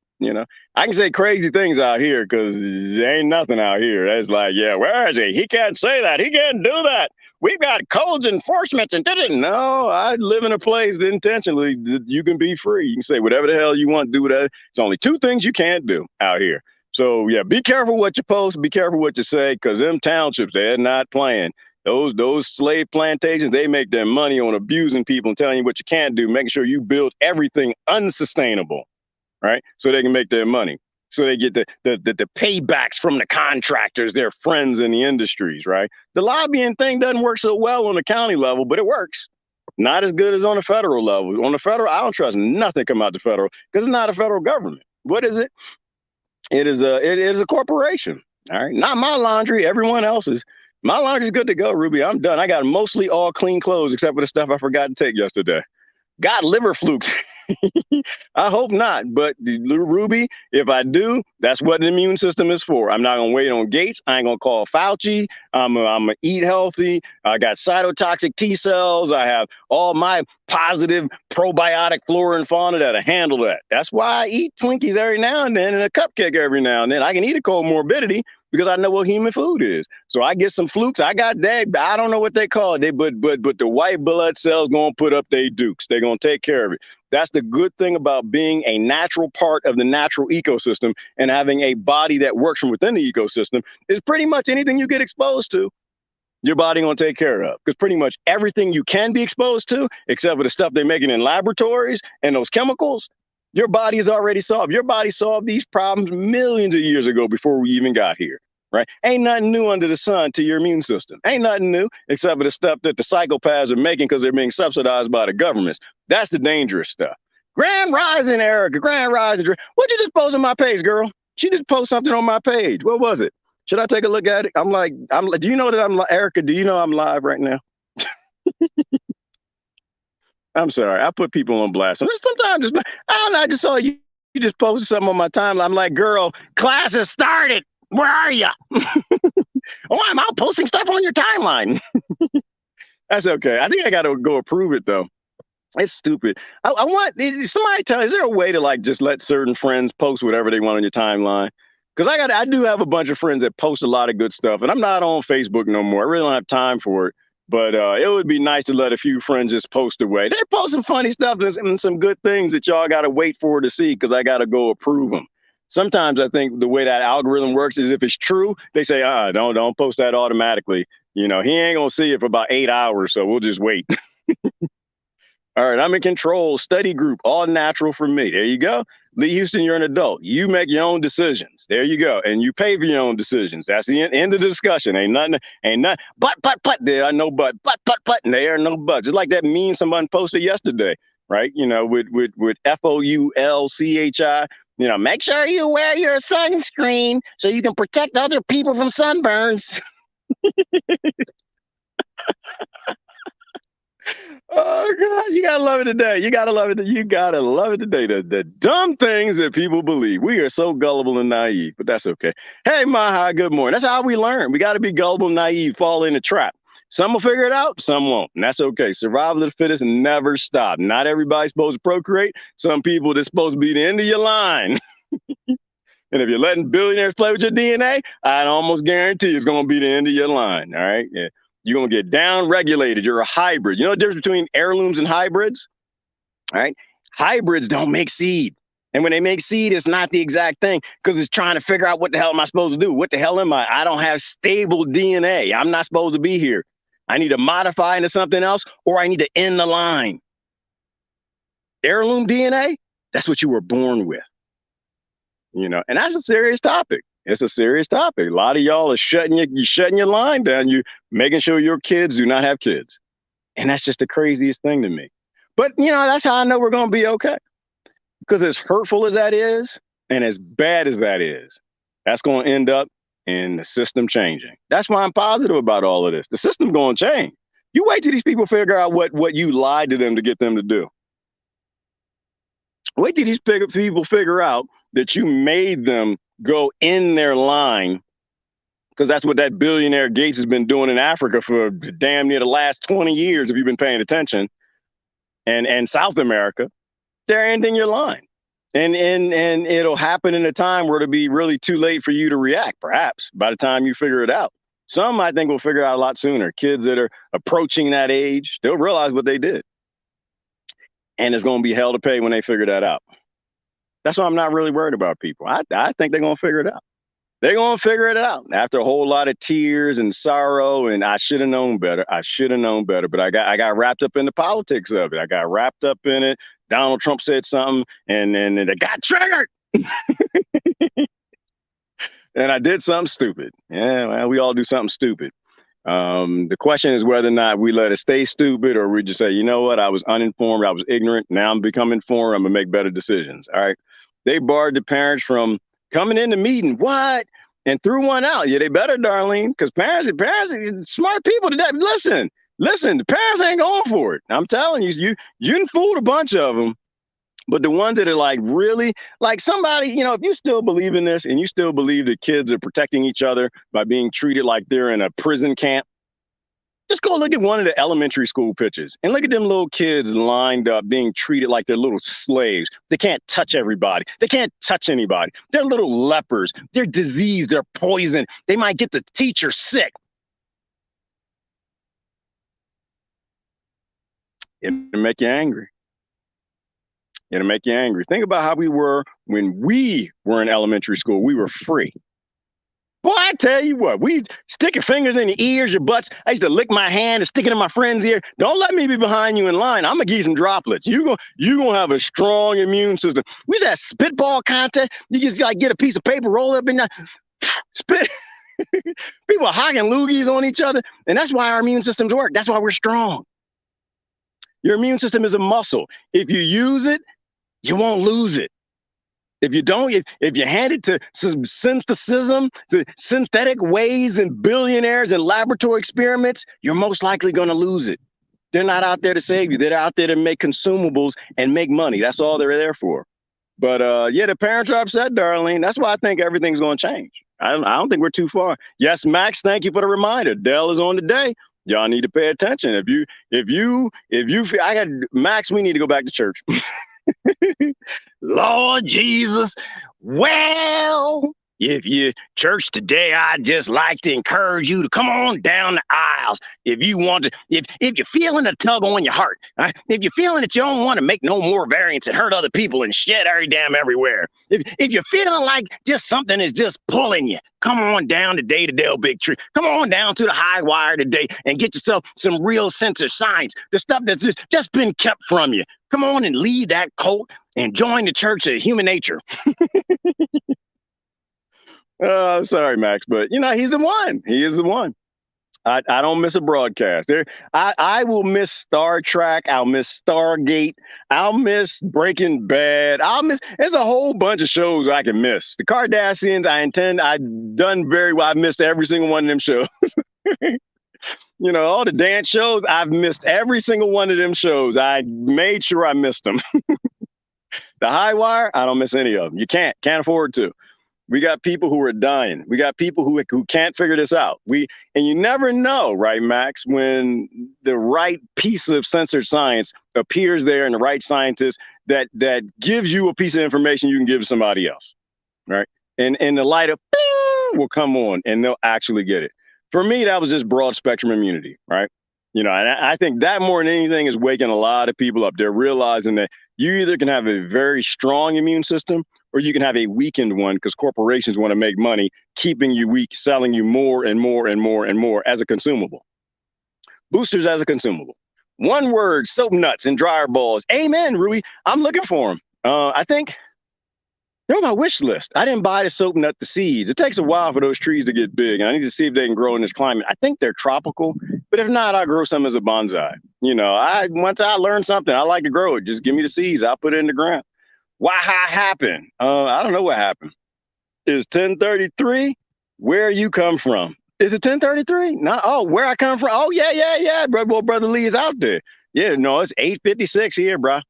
I can say crazy things out here because there ain't nothing out here. That's like, yeah, where is he? He can't say that. He can't do that. We've got codes enforcement and didn't. No, I live in a place that intentionally you can be free. You can say whatever the hell you want to do with that. It's only two things you can't do out here. So yeah, be careful what you post. Be careful what you say, because them townships, they're not playing. Those slave plantations, they make their money on abusing people and telling you what you can't do, making sure you build everything unsustainable, right? So they can make their money. So they get the paybacks from the contractors, their friends in the industries, right? The lobbying thing doesn't work so well on the county level, but it works. Not as good as on the federal level. On the federal, I don't trust nothing come out the federal because it's not a federal government. What is it? It is a corporation. All right. Not my laundry, everyone else's. My laundry's good to go, Ruby. I'm done. I got mostly all clean clothes except for the stuff I forgot to take yesterday. Got liver flukes. I hope not. But Ruby, if I do, that's what the immune system is for. I'm not going to wait on Gates. I ain't going to call Fauci. I'm going to eat healthy. I got cytotoxic T cells. I have all my positive probiotic flora and fauna that'll handle that. That's why I eat Twinkies every now and then and a cupcake every now and then. I can eat a comorbidity because I know what human food is. So I get some flukes. I got that. I don't know what they call it. But the white blood cells going to put up their dukes. They're going to take care of it. That's the good thing about being a natural part of the natural ecosystem and having a body that works from within the ecosystem is pretty much anything you get exposed to, your body going to take care of. Because pretty much everything you can be exposed to, except for the stuff they're making in laboratories and those chemicals, your body has already solved. Your body solved these problems millions of years ago before we even got here. Right? Ain't nothing new under the sun to your immune system. Ain't nothing new except for the stuff that the psychopaths are making because they're being subsidized by the governments. That's the dangerous stuff. Grand Rising, Erica. Grand Rising. What'd you just post on my page, girl? She just posted something on my page. What was it? Should I take a look at it? I'm like, do you know that I'm Erica? Do you know I'm live right now? I'm sorry. I put people on blast. Sometimes I don't know. I just saw you just posted something on my timeline. I'm like, girl, class has started. Where are you? Oh, I'm out posting stuff on your timeline. That's okay. I think I got to go approve it, though. It's stupid. I want somebody tell me, is there a way to like just let certain friends post whatever they want on your timeline? Because I do have a bunch of friends that post a lot of good stuff, and I'm not on Facebook no more. I really don't have time for it. But it would be nice to let a few friends just post away. They post some funny stuff and some good things that y'all got to wait for to see because I got to go approve them. Sometimes I think the way that algorithm works is if it's true, they say, don't post that automatically. He ain't going to see it for about 8 hours, so we'll just wait. All right, I'm in control. Study group, all natural for me. There you go. Lee Houston, you're an adult. You make your own decisions. There you go. And you pay for your own decisions. That's the end of the discussion. Ain't nothing. But. There are no but. And there are no buts. It's like that meme someone posted yesterday, right? You know, with FOULCHI. You know, make sure you wear your sunscreen so you can protect other people from sunburns. Oh God, you gotta love it today. You gotta love it. You gotta love it today. The dumb things that people believe. We are so gullible and naive, but that's okay. Hey, Maha, good morning. That's how we learn. We got to be gullible, naive, fall in the trap. Some will figure it out, some won't, and that's okay. Survival of the fittest never stop. Not everybody's supposed to procreate. Some people, that's supposed to be the end of your line. And if you're letting billionaires play with your DNA, I'd almost guarantee it's going to be the end of your line. All right. Yeah. You're going to get down regulated. You're a hybrid. You know the difference between heirlooms and hybrids? All right. Hybrids don't make seed. And when they make seed, it's not the exact thing because it's trying to figure out what the hell am I supposed to do? What the hell am I? I don't have stable DNA. I'm not supposed to be here. I need to modify into something else or I need to end the line. Heirloom DNA, that's what you were born with. You know, and that's a serious topic. It's a serious topic. A lot of y'all are shutting your line down. You making sure your kids do not have kids. And that's just the craziest thing to me. But, you know, that's how I know we're going to be okay. Because as hurtful as that is, and as bad as that is, that's going to end up in the system changing. That's why I'm positive about all of this. The system's going to change. You wait till these people figure out what you lied to them to get them to do. Wait till these people figure out that you made them go in their line, because that's what that billionaire Gates has been doing in Africa for damn near the last 20 years, if you've been paying attention, and South America. They're ending your line. And it'll happen in a time where it'll be really too late for you to react, perhaps, by the time you figure it out. Some, I think, will figure it out a lot sooner. Kids that are approaching that age, they'll realize what they did. And it's going to be hell to pay when they figure that out. That's why I'm not really worried about people. I think they're going to figure it out. They're going to figure it out after a whole lot of tears and sorrow. And I should have known better. I should have known better. But I got wrapped up in the politics of it. I got wrapped up in it. Donald Trump said something and it got triggered. And I did something stupid. Yeah, well, we all do something stupid. The question is whether or not we let it stay stupid or we just say, you know what, I was uninformed, I was ignorant. Now I'm becoming informed. I'm going to make better decisions. All right. They barred the parents from coming in the meeting. What? And threw one out. Yeah, they better, Darlene, because parents, smart people today. Listen, the parents ain't going for it. I'm telling you, you done fooled a bunch of them. But the ones that are like really, like somebody, you know, if you still believe in this and you still believe that kids are protecting each other by being treated like they're in a prison camp, just go look at one of the elementary school pictures and look at them little kids lined up being treated like they're little slaves. They can't touch everybody. They can't touch anybody. They're little lepers. They're diseased. They're poisoned. They might get the teacher sick. It'll make you angry. It'll make you angry. Think about how we were when we were in elementary school. We were free. Boy, I tell you what, we stick your fingers in your ears, your butts. I used to lick my hand and stick it in my friend's ear. Don't let me be behind you in line. I'm going to give you some droplets. You're going to have a strong immune system. We used to have spitball contest. You just like get a piece of paper, roll it up in there, spit. People are hocking loogies on each other. And that's why our immune systems work. That's why we're strong. Your immune system is a muscle. If you use it, you won't lose it. If you don't, if you hand it to some synthesism, to synthetic ways and billionaires and laboratory experiments, you're most likely going to lose it. They're not out there to save you. They're out there to make consumables and make money. That's all they're there for. But yeah, the parents are upset, Darlene. That's why I think everything's going to change. I don't think we're too far. Yes, Max, thank you for the reminder. Dell is on today. Y'all need to pay attention. If you feel, I got Max, we need to go back to church. Lord Jesus. Well, if you church today, I'd just like to encourage you to come on down the aisles. If you want to, if you're feeling a tug on your heart, if you're feeling that you don't want to make no more variants and hurt other people and shed every damn everywhere, if you're feeling like just something is just pulling you, come on down today to Dale Big Tree. Come on down to the high wire today and get yourself some real sense of science, the stuff that's just been kept from you. Come on and leave that cult and join the church of human nature. Sorry, Max, but he's the one. He is the one. I don't miss a broadcast. I will miss Star Trek. I'll miss Stargate. I'll miss Breaking Bad. There's a whole bunch of shows I can miss. The Kardashians, I've done very well. I've missed every single one of them shows. All the dance shows, I've missed every single one of them shows. I made sure I missed them. The high wire, I don't miss any of them. You can't afford to. We got people who are dying. We got people who can't figure this out. And you never know, right, Max, when the right piece of censored science appears there and the right scientist that gives you a piece of information you can give to somebody else, right? And the light of bing will come on and they'll actually get it. For me, that was just broad spectrum immunity, right? And I think that more than anything is waking a lot of people up. They're realizing that you either can have a very strong immune system or you can have a weakened one because corporations want to make money, keeping you weak, selling you more and more and more and more as a consumable. Boosters as a consumable. One word, soap nuts and dryer balls. Amen, Rui. I'm looking for them. I think they're on my wish list. I didn't buy the soap nut, the seeds. It takes a while for those trees to get big. And I need to see if they can grow in this climate. I think they're tropical, but if not, I'll grow some as a bonsai. Once I learn something, I like to grow it. Just give me the seeds. I'll put it in the ground. Why happened? I don't know what happened. Is 10:33? Where you come from? Is it 10:33? No. Oh, where I come from? Oh, yeah. Brother Lee is out there. Yeah, no, it's 8:56 here, bro.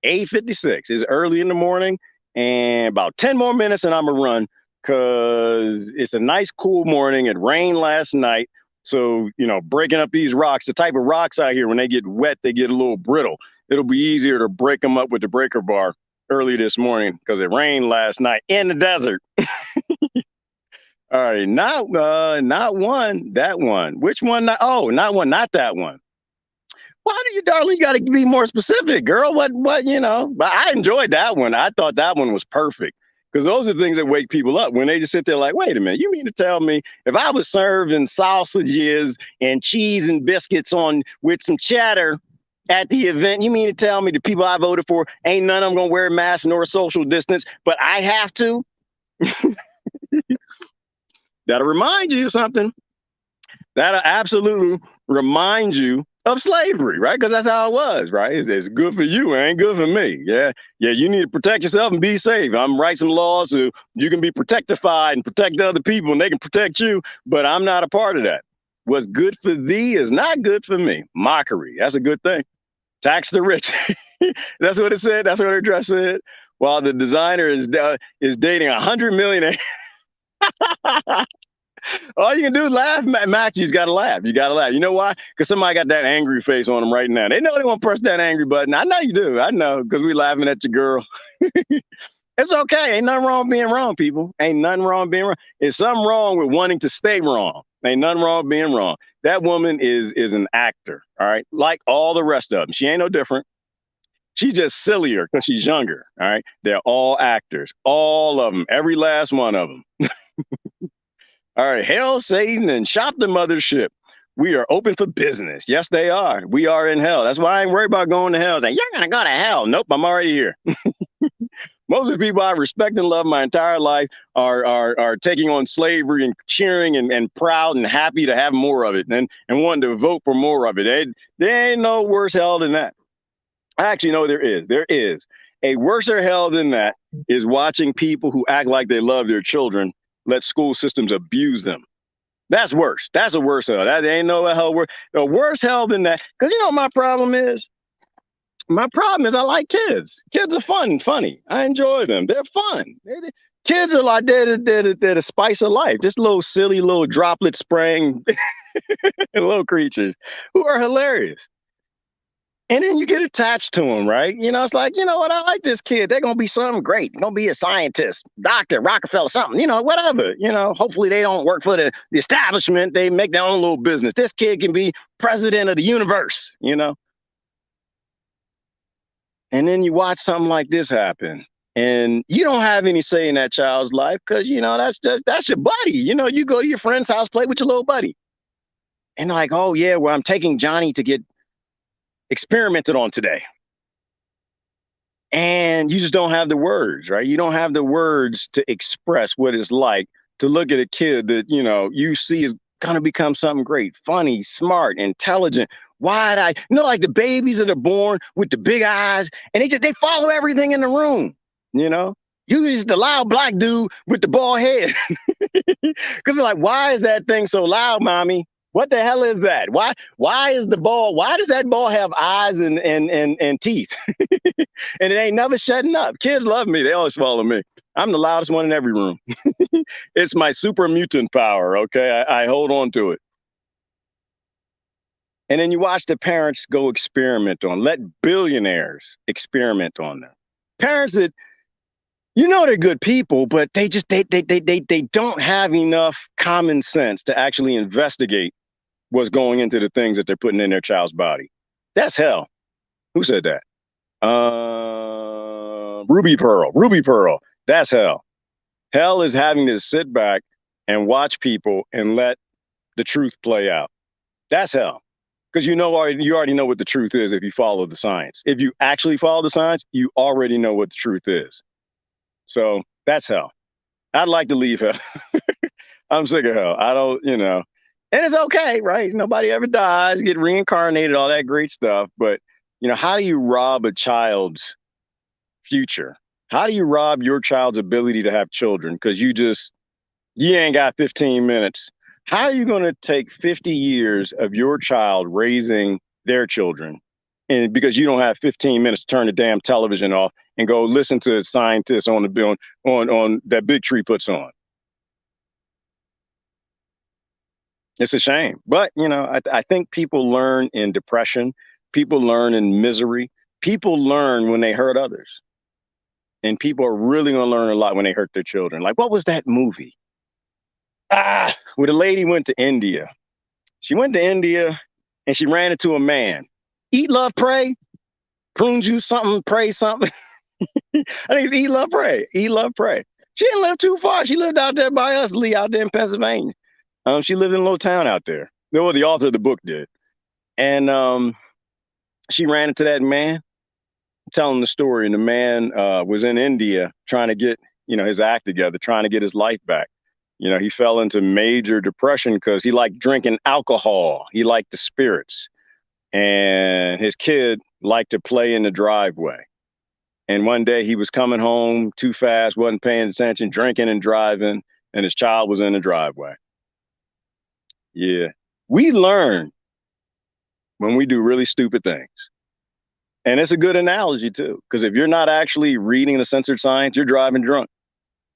8:56. It's early in the morning and about 10 more minutes and I'm going to run because it's a nice, cool morning. It rained last night. So, breaking up these rocks, the type of rocks out here, when they get wet, they get a little brittle. It'll be easier to break them up with the breaker bar early this morning because it rained last night in the desert. All right, not one, that one. Which one? Not one, not that one. Why do you, darling, you got to be more specific, girl? What, But I enjoyed that one. I thought that one was perfect because those are things that wake people up when they just sit there like, wait a minute, you mean to tell me if I was serving sausages and cheese and biscuits with some cheddar at the event, you mean to tell me the people I voted for ain't none of them gonna wear a mask nor social distance, but I have to? That'll remind you of something. That'll absolutely remind you of slavery, right? Because that's how it was, right? It's good for you, it ain't good for me. Yeah, you need to protect yourself and be safe. I'm write some laws so you can be protectified and protect other people and they can protect you, but I'm not a part of that. What's good for thee is not good for me. Mockery, that's a good thing. Tax the rich. That's what it said. That's what her dress said. While the designer is dating 100 millionaires. All you can do is laugh, Max. You got to laugh. You got to laugh. You know why? Because somebody got that angry face on them right now. They know they want to press that angry button. I know you do. I know because we laughing at your girl. It's okay. Ain't nothing wrong with being wrong, people. Ain't nothing wrong with being wrong. It's something wrong with wanting to stay wrong. Ain't nothing wrong with being wrong. That woman is an actor, all right? Like all the rest of them. She ain't no different. She's just sillier because she's younger, all right? They're all actors. All of them. Every last one of them. All right. Hail Satan and shop the mothership. We are open for business. Yes, they are. We are in hell. That's why I ain't worried about going to hell. Like, you're going to go to hell. Nope, I'm already here. Most of the people I respect and love my entire life are taking on slavery and cheering and proud and happy to have more of it and wanting to vote for more of it. There ain't no worse hell than that. Actually, no, there is. There is. A worser hell than that is watching people who act like they love their children let school systems abuse them. That's worse. That's a worse hell. That ain't no hell worse. A worse hell than that. Because you know what my problem is? My problem is I like kids. Kids are fun and funny. I enjoy them. They're fun. Kids are like, they're the spice of life. Just little silly little droplet spraying little creatures who are hilarious. And then you get attached to them, right? It's like, you know what? I like this kid. They're going to be something great. They're going to be a scientist, doctor, Rockefeller, something, whatever. Hopefully they don't work for the establishment. They make their own little business. This kid can be president of the universe. And then you watch something like this happen. And you don't have any say in that child's life because, that's your buddy. You go to your friend's house, play with your little buddy. And they're like, oh, yeah, well, I'm taking Johnny to get experimented on today. And you just don't have the words, right? You don't have the words to express what it's like to look at a kid that, you see is going to become something great, funny, smart, intelligent, wide-eyed. Like the babies that are born with the big eyes and they follow everything in the room, You just the loud black dude with the bald head. Because they're like, why is that thing so loud, mommy? What the hell is that? Why is the ball? Why does that ball have eyes and teeth? And it ain't never shutting up. Kids love me. They always follow me. I'm the loudest one in every room. It's my super mutant power. Okay. I hold on to it. And then you watch the parents go experiment on, let billionaires experiment on them. Parents that, they're good people, but they don't have enough common sense to actually investigate what's going into the things that they're putting in their child's body. That's hell. Who said that? Ruby Pearl. That's hell. Hell is having to sit back and watch people and let the truth play out. That's hell. Because you already know what the truth is if you follow the science. If you actually follow the science, you already know what the truth is. So that's hell. I'd like to leave hell. I'm sick of hell. I don't, and it's okay, right? Nobody ever dies, get reincarnated, all that great stuff. But, how do you rob a child's future? How do you rob your child's ability to have children? Because you ain't got 15 minutes. How are you going to take 50 years of your child raising their children? And because you don't have 15 minutes to turn the damn television off and go listen to scientists on that Big Tree puts on. It's a shame. But, I think people learn in depression. People learn in misery. People learn when they hurt others. And people are really going to learn a lot when they hurt their children. Like, what was that movie? Where the lady went to India. She went to India and she ran into a man. Eat, love, pray. Prune juice, something, pray, something. I think it's eat, love, pray. Eat, love, pray. She didn't live too far. She lived out there by us, Lee, out there in Pennsylvania. She lived in a little town out there. No, the author of the book did. And she ran into that man, telling the story. And the man was in India trying to get, his act together, trying to get his life back. He fell into major depression because he liked drinking alcohol. He liked the spirits. And his kid liked to play in the driveway. And one day he was coming home too fast, wasn't paying attention, drinking and driving, and his child was in the driveway. Yeah. We learn when we do really stupid things. And it's a good analogy, too, because if you're not actually reading the censored science, you're driving drunk.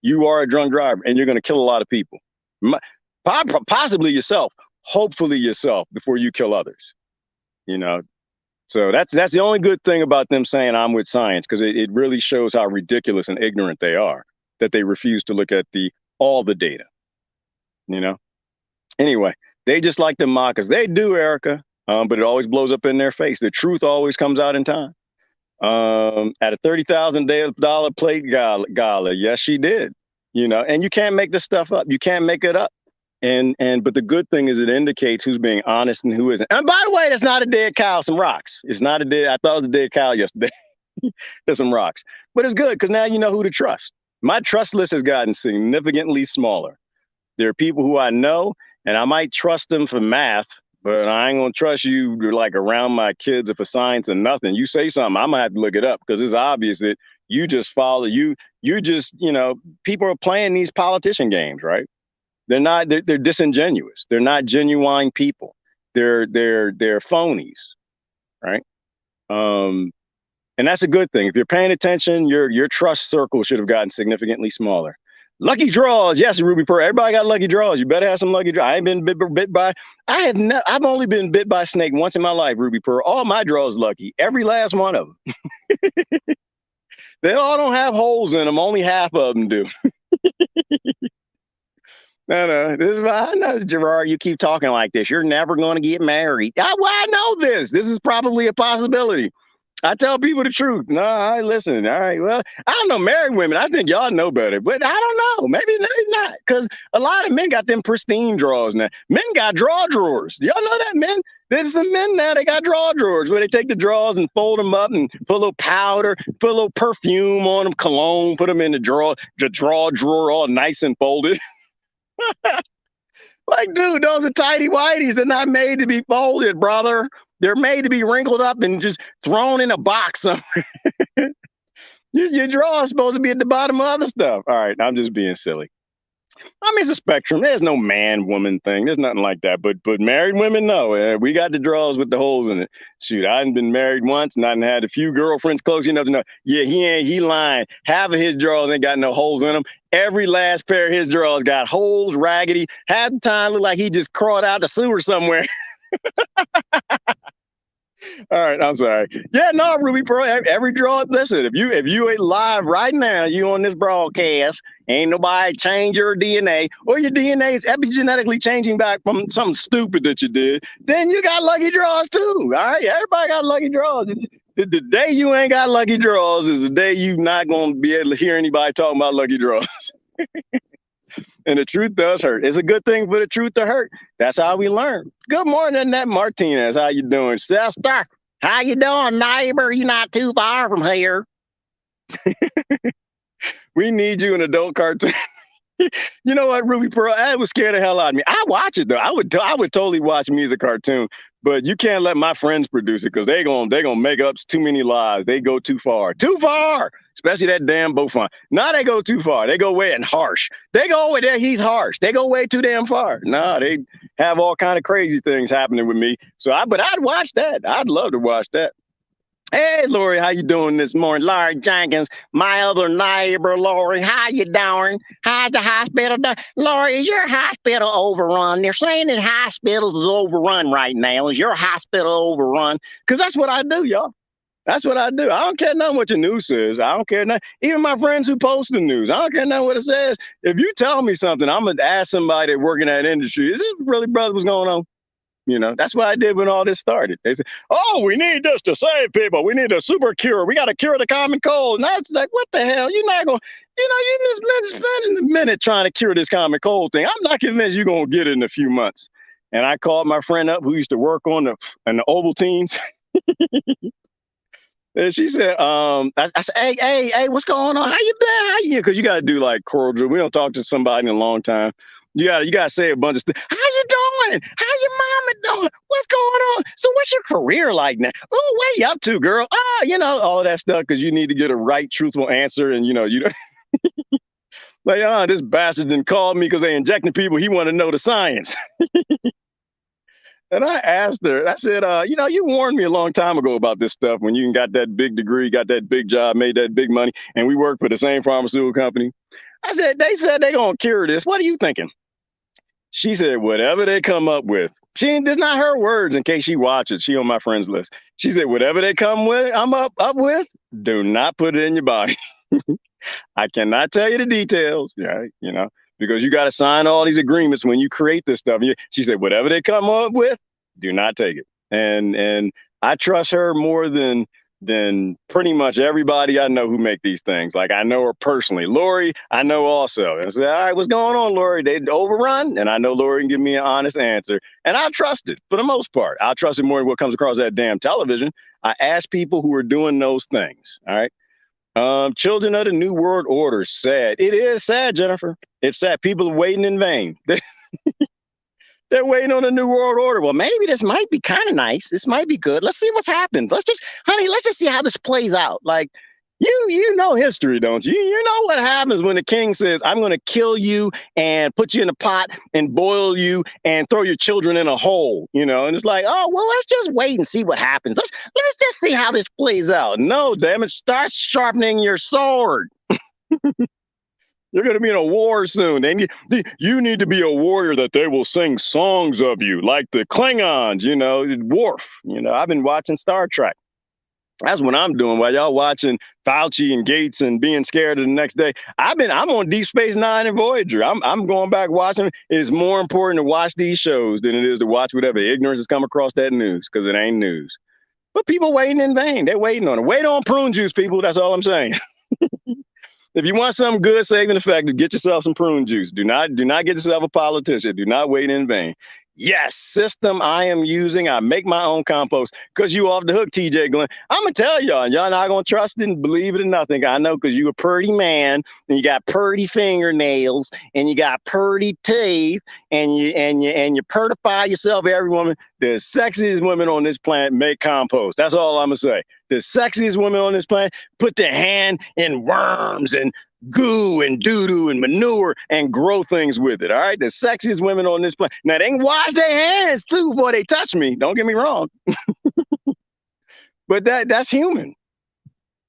You are a drunk driver, and you're going to kill a lot of people. Possibly yourself, hopefully yourself, before you kill others. So that's the only good thing about them saying I'm with science, because it really shows how ridiculous and ignorant they are, that they refuse to look at all the data. Anyway, they just like to mock us. They do, Erica, but it always blows up in their face. The truth always comes out in time. At a $30,000 plate gala, yes, she did. And you can't make this stuff up. You can't make it up. But the good thing is it indicates who's being honest and who isn't. And by the way, that's not a dead cow, some rocks. It's not I thought it was a dead cow yesterday. There's some rocks. But it's good because now you know who to trust. My trust list has gotten significantly smaller. There are people who I know, and I might trust them for math, but I ain't gonna trust you like around my kids or for science or nothing. You say something, I'm gonna have to look it up because it's obvious that you just follow you just, people are playing these politician games, right? They're disingenuous. They're not genuine people. They're phonies, right? And that's a good thing. If you're paying attention, your trust circle should have gotten significantly smaller. Lucky draws. Yes, Ruby Pearl. Everybody got lucky draws. You better have some lucky draws. I ain't been bit by. I've only been bit by a snake once in my life, Ruby Pearl. All my draws lucky. Every last one of them. They all don't have holes in them. Only half of them do. No. This is why I know, Gerard. You keep talking like this. You're never going to get married. I know this. This is probably a possibility. I tell people the truth. No, I listen. All right. Well, I don't know. Married women, I think y'all know better, but I don't know. Maybe not. Because a lot of men got them pristine drawers now. Men got draw drawers. Y'all know that, men? There's some men now, they got draw drawers where they take the drawers and fold them up and put a little powder, put a little perfume on them, cologne, put them in the drawer drawer all nice and folded. Like, dude, those are tidy whities. They're not made to be folded, brother. They're made to be wrinkled up and just thrown in a box somewhere. Your drawer is supposed to be at the bottom of other stuff. All right, I'm just being silly. I mean, it's a spectrum. There's no man-woman thing. There's nothing like that. But married women, no. We got the drawers with the holes in it. Shoot, I hadn't been married once, and I had a few girlfriends close enough to know. Yeah, he lying. Half of his drawers ain't got no holes in them. Every last pair of his drawers got holes, raggedy. Half the time look like he just crawled out the sewer somewhere. All right, I'm sorry. Yeah, no, Ruby Pearl, every draw. Listen, if you ain't live right now, you on this broadcast, ain't nobody change your DNA, or your DNA is epigenetically changing back from something stupid that you did, then you got lucky draws too. All right, everybody got lucky draws. The day you ain't got lucky draws is the day you not gonna be able to hear anybody talking about lucky draws. And the truth does hurt. It's a good thing for the truth to hurt. That's how we learn. Good morning, Annette Martinez. How you doing? Sister, how you doing, neighbor? You're not too far from here. We need you in adult cartoon. You know what, Ruby Pearl? That would scare the hell out of me. I watch it though. I would totally watch me as a cartoon, but you can't let my friends produce it because they gonna make up too many lies. They go too far. Too far. Especially that damn Beaufort. Now they go too far. They go way and harsh. They go way there. He's harsh. They go way too damn far. No, they have all kind of crazy things happening with me. But I'd watch that. I'd love to watch that. Hey, Lori, how you doing this morning? Laurie Jenkins, my other neighbor, Lori. How you doing? How's the hospital doing? Lori, is your hospital overrun? They're saying that hospitals is overrun right now. Is your hospital overrun? Because that's what I do, y'all. That's what I do. I don't care nothing what your news says. I don't care nothing. Even my friends who post the news, I don't care nothing what it says. If you tell me something, I'm going to ask somebody that work in that industry, is this really, brother, what's going on? You know, that's what I did when all this started. They said, oh, we need this to save people. We need a super cure. We got to cure the common cold. And I was like, what the hell? You're not going to, you just been spending a minute trying to cure this common cold thing. I'm not convinced you're going to get it in a few months. And I called my friend up who used to work on the Ovaltines. And she said, I said, hey, what's going on? How you been? How you? Because you got to do like cordial. We don't talk to somebody in a long time. You gotta say a bunch of stuff. How you doing? How your mama doing? What's going on? So what's your career like now? Oh, what are you up to, girl? All of that stuff because you need to get a right, truthful answer. And you don't like, this bastard didn't call me because they injecting people. He want to know the science. And I asked her, I said, you warned me a long time ago about this stuff when you got that big degree, got that big job, made that big money, and we worked for the same pharmaceutical company. I said, they said they're going to cure this. What are you thinking? She said, whatever they come up with. There's not her words in case she watches. She on my friends list. She said, whatever they come with, I'm up with, do not put it in your body. I cannot tell you the details, right? Because you got to sign all these agreements when you create this stuff. She said, whatever they come up with, do not take it. And I trust her more than pretty much everybody I know who make these things. Like I know her personally. Lori, I know also. And I said, all right, what's going on, Lori? They overrun. And I know Lori can give me an honest answer. And I trust it for the most part. I trust it more than what comes across that damn television. I ask people who are doing those things. All right. Children of the New World Order, sad. It is sad, Jennifer. It's sad. People are waiting in vain. They're waiting on a new world order. Well, maybe this might be kind of nice. This might be good. Let's see what happens. Let's just see how this plays out. Like, you know history, don't you? You know what happens when the king says, I'm going to kill you and put you in a pot and boil you and throw your children in a hole, and it's like, oh, well, let's just wait and see what happens. Let's just see how this plays out. No, damn it. Start sharpening your sword. You're going to be in a war soon. You need to be a warrior that they will sing songs of you, like the Klingons, Worf. I've been watching Star Trek. That's what I'm doing while y'all watching Fauci and Gates and being scared of the next day. I'm on Deep Space Nine and Voyager. I'm going back watching. It's more important to watch these shows than it is to watch whatever ignorance has come across that news, because it ain't news. But people waiting in vain. They're waiting on it. Wait on prune juice, people. That's all I'm saying. If you want something good, safe, and effective, get yourself some prune juice. Do not get yourself a politician. Do not wait in vain. Yes, system I am using. I make my own compost. Because you off the hook, TJ Glenn. I'm going to tell y'all. Y'all not going to trust it and believe it or nothing. I know, because you a pretty man and you got pretty fingernails and you got pretty teeth and you purtify yourself, every woman. The sexiest women on this planet make compost. That's all I'm going to say. The sexiest women on this planet put their hand in worms and goo and doo-doo and manure and grow things with it. All right. The sexiest women on this planet. Now they can wash their hands too before they touch me. Don't get me wrong. But that's human.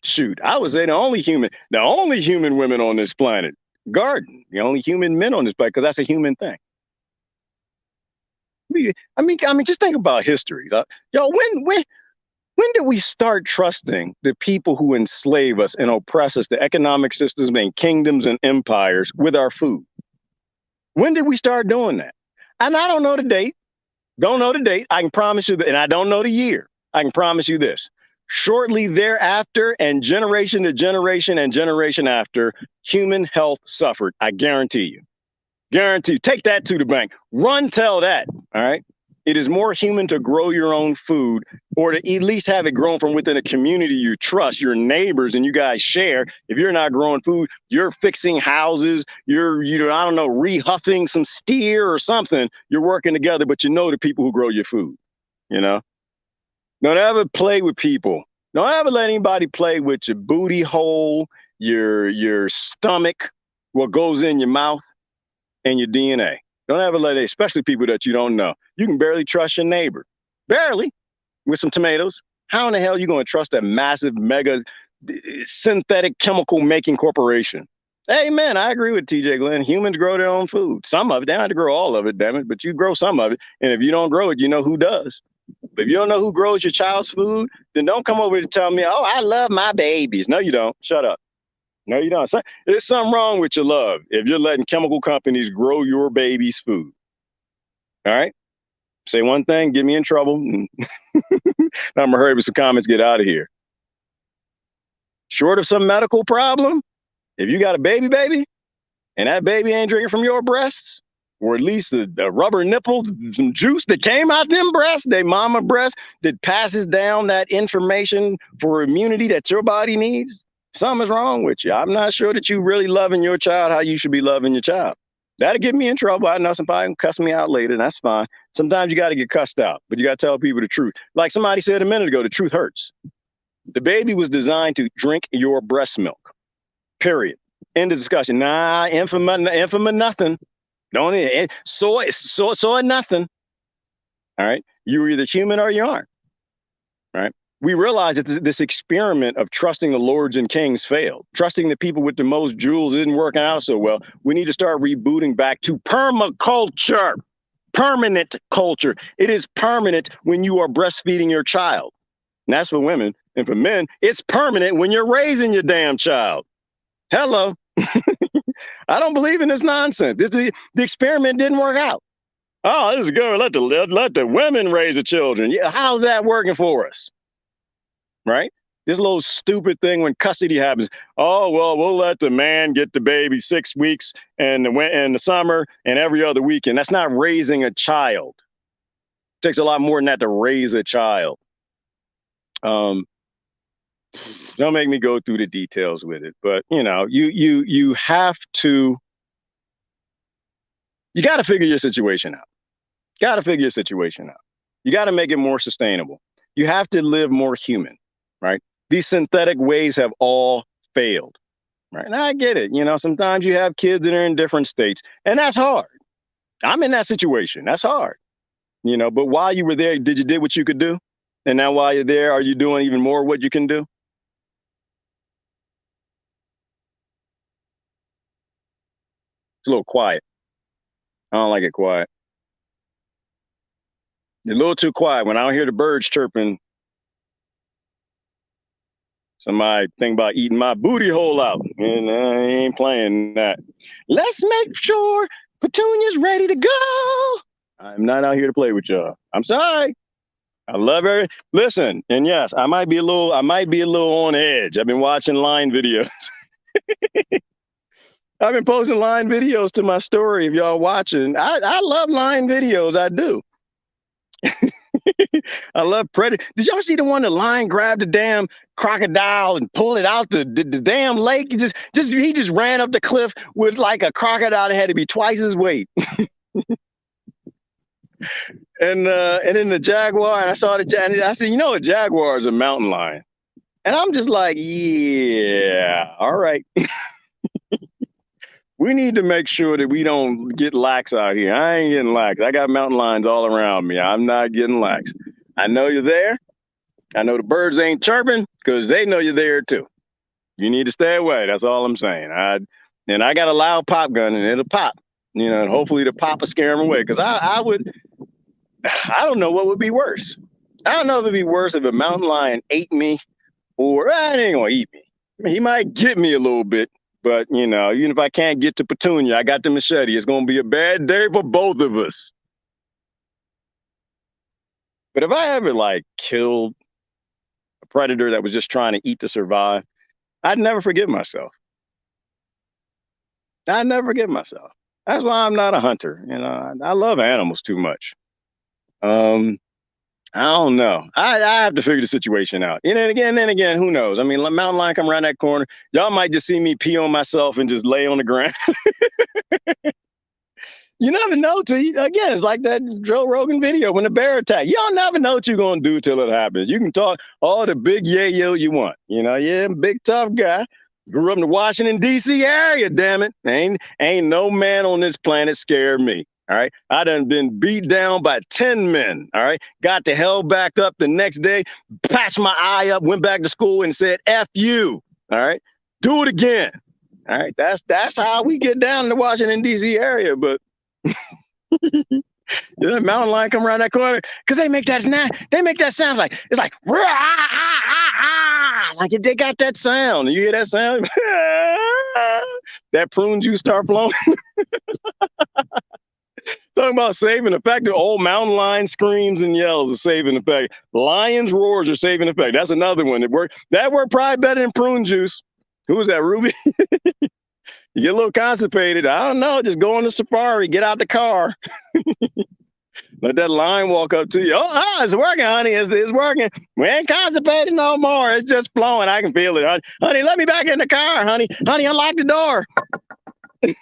Shoot, I would say the only human women on this planet, garden, the only human men on this planet, because that's a human thing. I mean, just think about history. Yo, when did we start trusting the people who enslave us and oppress us, the economic systems and kingdoms and empires, with our food? When did we start doing that? And I don't know the date. Don't know the date. I can promise you that. And I don't know the year. I can promise you this. Shortly thereafter, and generation to generation and generation after, human health suffered. I guarantee you. Guarantee. Take that to the bank. Run, tell that. All right. It is more human to grow your own food, or to at least have it grown from within a community you trust, your neighbors, and you guys share. If you're not growing food, you're fixing houses, you're I don't know, rehuffing some steer or something. You're working together, but you know the people who grow your food. Don't ever play with people. Don't ever let anybody play with your booty hole, your stomach, what goes in your mouth, and your DNA. Don't ever let it, especially people that you don't know. You can barely trust your neighbor. Barely. With some tomatoes. How in the hell are you going to trust a massive, mega, synthetic chemical making corporation? Hey, man, I agree with TJ Glenn. Humans grow their own food. Some of it. They don't have to grow all of it, damn it. But you grow some of it. And if you don't grow it, you know who does. But if you don't know who grows your child's food, then don't come over to tell me, oh, I love my babies. No, you don't. Shut up. No, you don't. There's something wrong with your love if you're letting chemical companies grow your baby's food. All right? Say one thing, get me in trouble. I'm going to hurry with some comments, get out of here. Short of some medical problem, if you got a baby, and that baby ain't drinking from your breasts, or at least a rubber nipple, some juice that came out them breasts, they mama breast, that passes down that information for immunity that your body needs, something's wrong with you. I'm not sure that you really loving your child how you should be loving your child. That'll get me in trouble. I know somebody can cuss me out later. That's fine. Sometimes you got to get cussed out, but you got to tell people the truth. Like somebody said a minute ago, the truth hurts. The baby was designed to drink your breast milk. Period. End of discussion. Nah, infama nothing. Don't soy nothing. All right. You're either human or you aren't. All right. We realize that this experiment of trusting the lords and kings failed. Trusting the people with the most jewels isn't working out so well. We need to start rebooting back to permaculture, permanent culture. It is permanent when you are breastfeeding your child. And that's for women. And for men, it's permanent when you're raising your damn child. Hello. I don't believe in this nonsense. The experiment didn't work out. Oh, this is good. Let the women raise the children. Yeah, how's that working for us? Right? This little stupid thing when custody happens. Oh, well, we'll let the man get the baby 6 weeks and the summer and every other weekend. That's not raising a child. It takes a lot more than that to raise a child. Don't make me go through the details with it, but you have to. You got to figure your situation out. You got to make it more sustainable. You have to live more human. Right? These synthetic ways have all failed. Right? And I get it. Sometimes you have kids that are in different states, and that's hard. I'm in that situation. That's hard. But while you were there, did what you could do? And now while you're there, are you doing even more what you can do? It's a little quiet. I don't like it quiet. It's a little too quiet. When I don't hear the birds chirping, somebody think about eating my booty hole out. And I ain't playing that. Let's make sure Petunia's ready to go. I'm not out here to play with y'all. I'm sorry. I love her. Listen, and yes, I might be a little on edge. I've been watching line videos. I've been posting line videos to my story. If y'all watching, I love line videos. I do. I love Predator. Did y'all see the one the lion grabbed the damn crocodile and pulled it out the damn lake? He just ran up the cliff with like a crocodile that had to be twice his weight. And then the jaguar, and I saw I said, you know, a jaguar is a mountain lion. And I'm just like, yeah, all right. We need to make sure that we don't get lax out here. I ain't getting lax. I got mountain lions all around me. I'm not getting lax. I know you're there. I know the birds ain't chirping because they know you're there too. You need to stay away. That's all I'm saying. And I got a loud pop gun and it'll pop. You know, and hopefully the pop will scare them away. Because I don't know what would be worse. I don't know if it'd be worse if a mountain lion ate me or it ain't gonna eat me. I mean, he might get me a little bit. But, you know, even if I can't get to Petunia, I got the machete. It's going to be a bad day for both of us. But if I ever, like, killed a predator that was just trying to eat to survive, I'd never forgive myself. I'd never forgive myself. That's why I'm not a hunter. You know, I love animals too much. I don't know. I have to figure the situation out. And then again, who knows? I mean, mountain lion come around that corner. Y'all might just see me pee on myself and just lay on the ground. You never know again, it's like that Joe Rogan video when the bear attack. Y'all never know what you're going to do till it happens. You can talk all the big yayo you want. You know, yeah, big tough guy. Grew up in the Washington, D.C. area, damn it. Ain't no man on this planet scared me. All right. I done been beat down by 10 men. All right. Got the hell back up the next day, patched my eye up, went back to school and said, F you. All right. Do it again. All right. That's how we get down in the Washington, D.C. area. But the mountain lion come around that corner because they make that sound like it's like like they got that sound. You hear that sound? That prune juice start flowing. Talking about saving effect. The old mountain lion screams and yells is saving effect. Lions roars are saving effect. That's another one that worked. That worked probably better than prune juice. Who was that, Ruby? You get a little constipated. I don't know. Just go on the safari. Get out the car. Let that lion walk up to you. Oh, it's working, honey. It's working. We ain't constipated no more. It's just flowing. I can feel it, honey. Honey, let me back in the car, honey. Honey, unlock the door. No,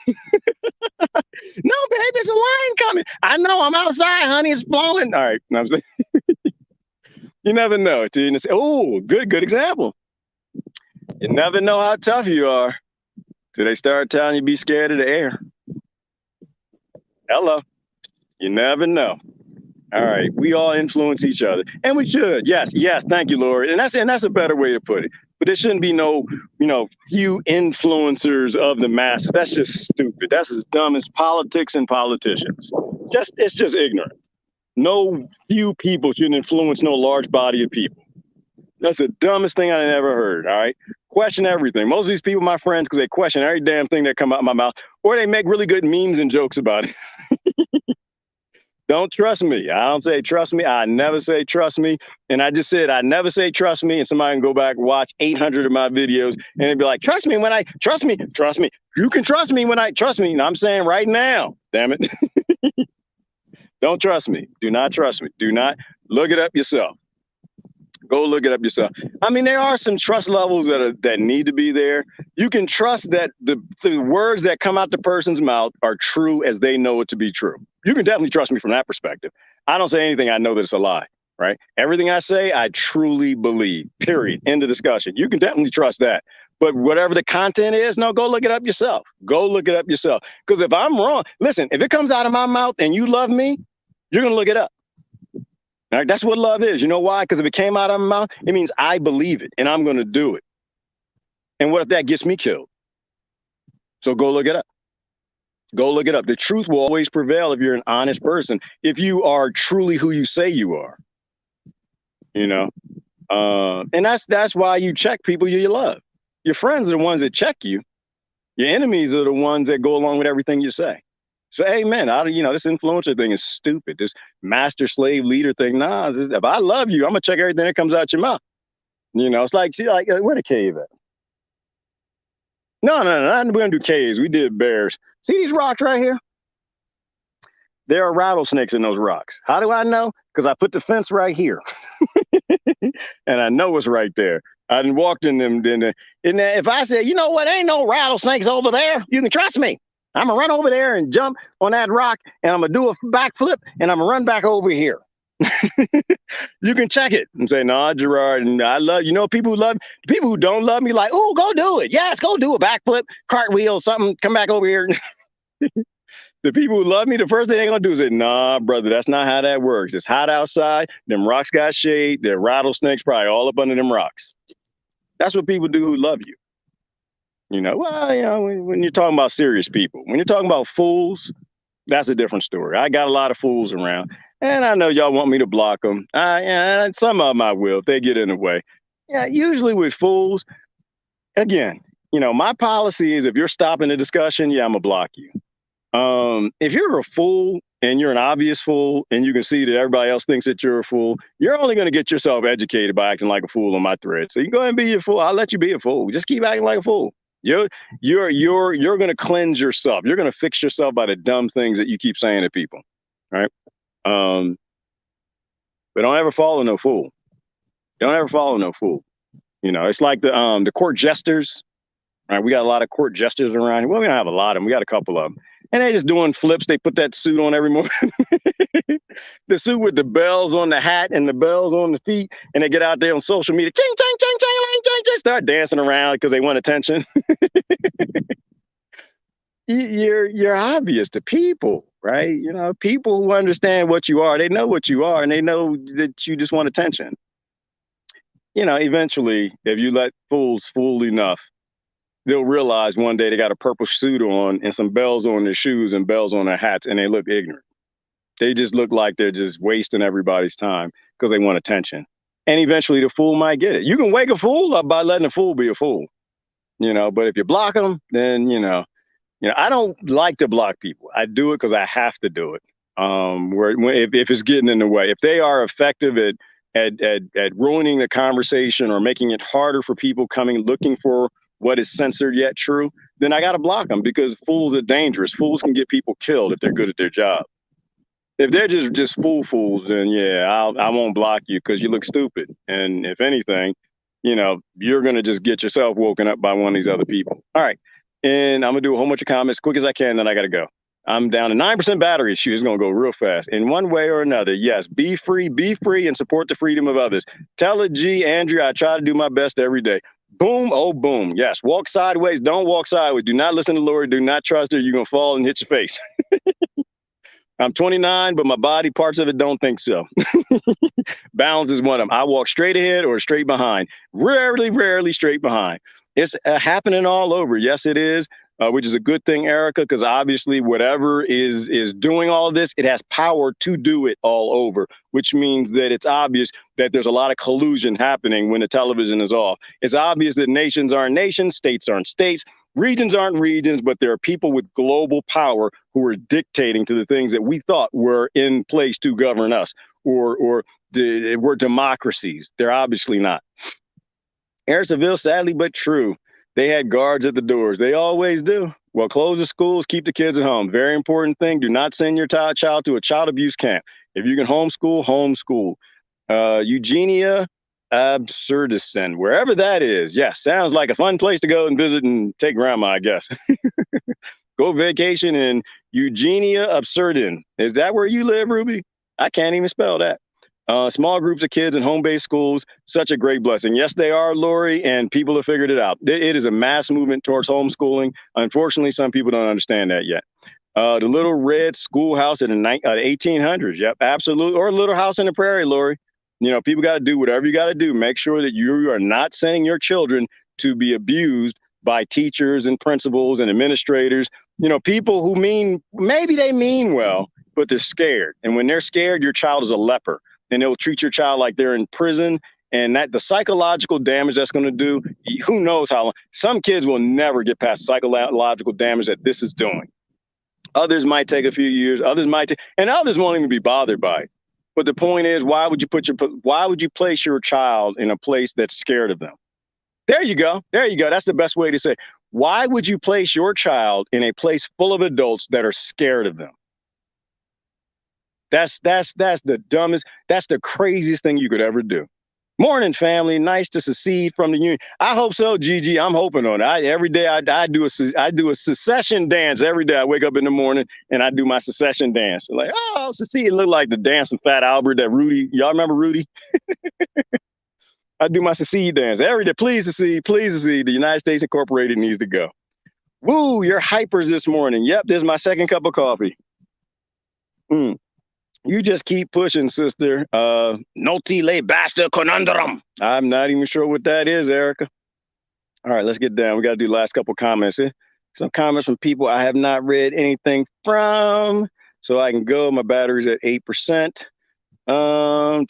baby, it's a lion coming. I know, I'm outside, honey. It's flowing. All right. No, I'm saying, you never know. Oh, good example. You never know how tough you are till they start telling you be scared of the air. Hello. You never know. All right. We all influence each other. And we should. Yes. Thank you, Lord. And that's a better way to put it. But there shouldn't be no, few influencers of the masses. That's just stupid. That's as dumb as politics and politicians. It's just ignorant. No few people should influence no large body of people. That's the dumbest thing I've ever heard. All right. Question everything. Most of these people, my friends, because they question every damn thing that come out of my mouth, or they make really good memes and jokes about it. Don't trust me. I don't say trust me. I never say trust me. And I just said I never say trust me. And somebody can go back and watch 800 of my videos and they'd be like, trust me when I trust me. Trust me. You can trust me when I trust me. And I'm saying right now, damn it. Don't trust me. Do not trust me. Do not look it up yourself. Go look it up yourself. I mean, there are some trust levels that need to be there. You can trust that the words that come out the person's mouth are true as they know it to be true. You can definitely trust me from that perspective. I don't say anything I know that it's a lie, right? Everything I say, I truly believe, period. End of discussion. You can definitely trust that. But whatever the content is, no, go look it up yourself. Go look it up yourself. Because if I'm wrong, listen, if it comes out of my mouth and you love me, you're going to look it up. All right, that's what love is. You know why? Because if it came out of my mouth, it means I believe it and I'm going to do it. And what if that gets me killed? So go look it up. Go look it up. The truth will always prevail if you're an honest person. If you are truly who you say you are, you know. And that's why you check people you love. Your friends are the ones that check you. Your enemies are the ones that go along with everything you say. So, hey, man, this influencer thing is stupid. This master slave leader thing. Nah, if I love you, I'm gonna check everything that comes out your mouth. It's like, where the cave at? No, we don't do caves. We did bears. See these rocks right here? There are rattlesnakes in those rocks. How do I know? Because I put the fence right here. And I know it's right there. I done walked in them. And if I said, you know what, ain't no rattlesnakes over there, you can trust me. I'm going to run over there and jump on that rock, and I'm going to do a backflip, and I'm going to run back over here. You can check it and say, nah, Gerard, and I love, people who don't love me, like, oh, go do it. Yes, go do a backflip, cartwheel, something, come back over here. The people who love me, the first thing they're going to do is say, nah, brother, that's not how that works. It's hot outside. Them rocks got shade. There are rattlesnakes probably all up under them rocks. That's what people do who love you. When you're talking about serious people, when you're talking about fools, that's a different story. I got a lot of fools around, and I know y'all want me to block them. Some of them I will if they get in the way. Yeah, usually with fools, again, my policy is if you're stopping the discussion, I'm going to block you. If you're a fool and you're an obvious fool and you can see that everybody else thinks that you're a fool, you're only going to get yourself educated by acting like a fool on my thread. So you go ahead and be a fool. I'll let you be a fool. Just keep acting like a fool. You're going to cleanse yourself. You're going to fix yourself by the dumb things that you keep saying to people. Right. But don't ever follow no fool. Don't ever follow no fool. It's like the court jesters. Right. We got a lot of court jesters around here. Well, we don't have a lot of them. We got a couple of them. And they just doing flips. They put that suit on every morning. The suit with the bells on the hat and the bells on the feet. And they get out there on social media. Ching, ching, ching, ching, ching, ching, ching, start dancing around because they want attention. You're obvious to people, right? People who understand what you are, they know what you are, and they know that you just want attention. Eventually, if you let fools fool enough, they'll realize one day they got a purple suit on and some bells on their shoes and bells on their hats, and they look ignorant. They just look like they're just wasting everybody's time because they want attention. And eventually the fool might get it. You can wake a fool up by letting a fool be a fool, but if you block them, then, I don't like to block people. I do it because I have to do it. If it's getting in the way, if they are effective at ruining the conversation or making it harder for people looking for what is censored yet true, then I got to block them because fools are dangerous. Fools can get people killed if they're good at their job. If they're just fools, then I won't block you because you look stupid. And if anything, you're going to just get yourself woken up by one of these other people. All right. And I'm going to do a whole bunch of comments quick as I can, then I got to go. I'm down to 9% battery. Shoot, it's going to go real fast. In one way or another, yes, be free, and support the freedom of others. Tell it, Andrew, I try to do my best every day. Boom, oh, boom. Yes, walk sideways. Don't walk sideways. Do not listen to Lori. Do not trust her. You're going to fall and hit your face. I'm 29, but my body, parts of it don't think so. Balance is one of them. I walk straight ahead or straight behind. Rarely straight behind. It's happening all over. Yes, it is, which is a good thing, Erica, because obviously whatever is doing all of this, it has power to do it all over, which means that it's obvious that there's a lot of collusion happening when the television is off. It's obvious that nations aren't nations, states aren't states, regions aren't regions, but there are people with global power who are dictating to the things that we thought were in place to govern us, or we're democracies. They're obviously not. Air Seville, sadly but true. They had guards at the doors. They always do. Well, close the schools, keep the kids at home. Very important thing. Do not send your child to a child abuse camp. If you can homeschool, homeschool. Eugenia Absurdistan, wherever that is. Yes, sounds like a fun place to go and visit and take grandma, I guess. Go vacation in Eugenia Absurdin. Is that where you live, Ruby? I can't even spell that. Small groups of kids in home-based schools, such a great blessing. Yes, they are, Lori, and people have figured it out. It is a mass movement towards homeschooling. Unfortunately, some people don't understand that yet. The little red schoolhouse in the 1800s. Yep, absolutely. Or a little house in the prairie, Lori. People got to do whatever you got to do. Make sure that you are not sending your children to be abused by teachers and principals and administrators. You know, people who maybe they mean well, but they're scared. And when they're scared, your child is a leper, and they'll treat your child like they're in prison. And that the psychological damage that's going to do, who knows how long. Some kids will never get past psychological damage that this is doing. Others might take a few years. Others might take, and others won't even be bothered by it. But the point is, why would you place your child in a place that's scared of them? There you go. There you go. That's the best way to say it. Why would you place your child in a place full of adults that are scared of them? That's the dumbest, that's the craziest thing you could ever do. Morning, family. Nice to secede from the union. I hope so, Gigi. I'm hoping on it. Every day I do a secession dance every day. I wake up in the morning and I do my secession dance. Like, oh, secede. It look like the dance from Fat Albert that Rudy. Y'all remember Rudy? I do my secede dance every day. Please secede. Please secede. The United States Incorporated needs to go. Woo, you're hypers this morning. Yep, this is my second cup of coffee. You just keep pushing, sister. Noti le basta conundrum. I'm not even sure what that is, Erica. All right, let's get down. We got to do the last couple comments here. Some comments from people I have not read anything from, so I can go. My battery's at 8%. Y'all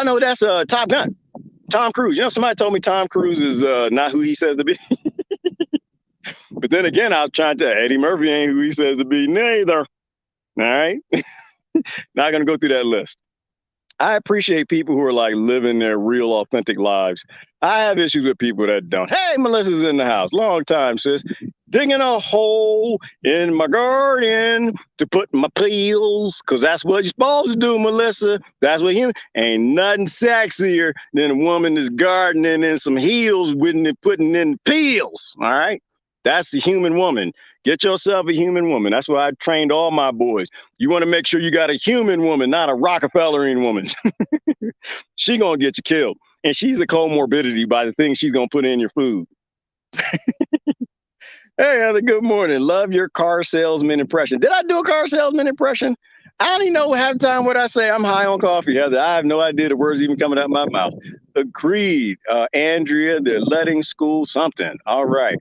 know that's Top Gun. Tom Cruise. You know, somebody told me Tom Cruise is not who he says to be. But then again, I was trying to tell Eddie Murphy ain't who he says to be neither. All right. Not going to go through that list. I appreciate people who are like living their real authentic lives. I have issues with people that don't. Hey, Melissa's in the house. Long time, sis. Digging a hole in my garden to put my pills, because that's what you're supposed to do, Melissa. That's what ain't nothing sexier than a woman that's gardening in some heels with it putting in peels. All right. That's the human woman. Get yourself a human woman. That's why I trained all my boys. You want to make sure you got a human woman, not a Rockefellerian woman. She gonna get you killed. And she's a comorbidity by the things she's gonna put in your food. Hey, Heather, good morning. Love your car salesman impression. Did I do a car salesman impression? I don't even know half the time what I say. I'm high on coffee, Heather. I have no idea the words even coming out of my mouth. Agreed. Andrea, they're letting school something. All right.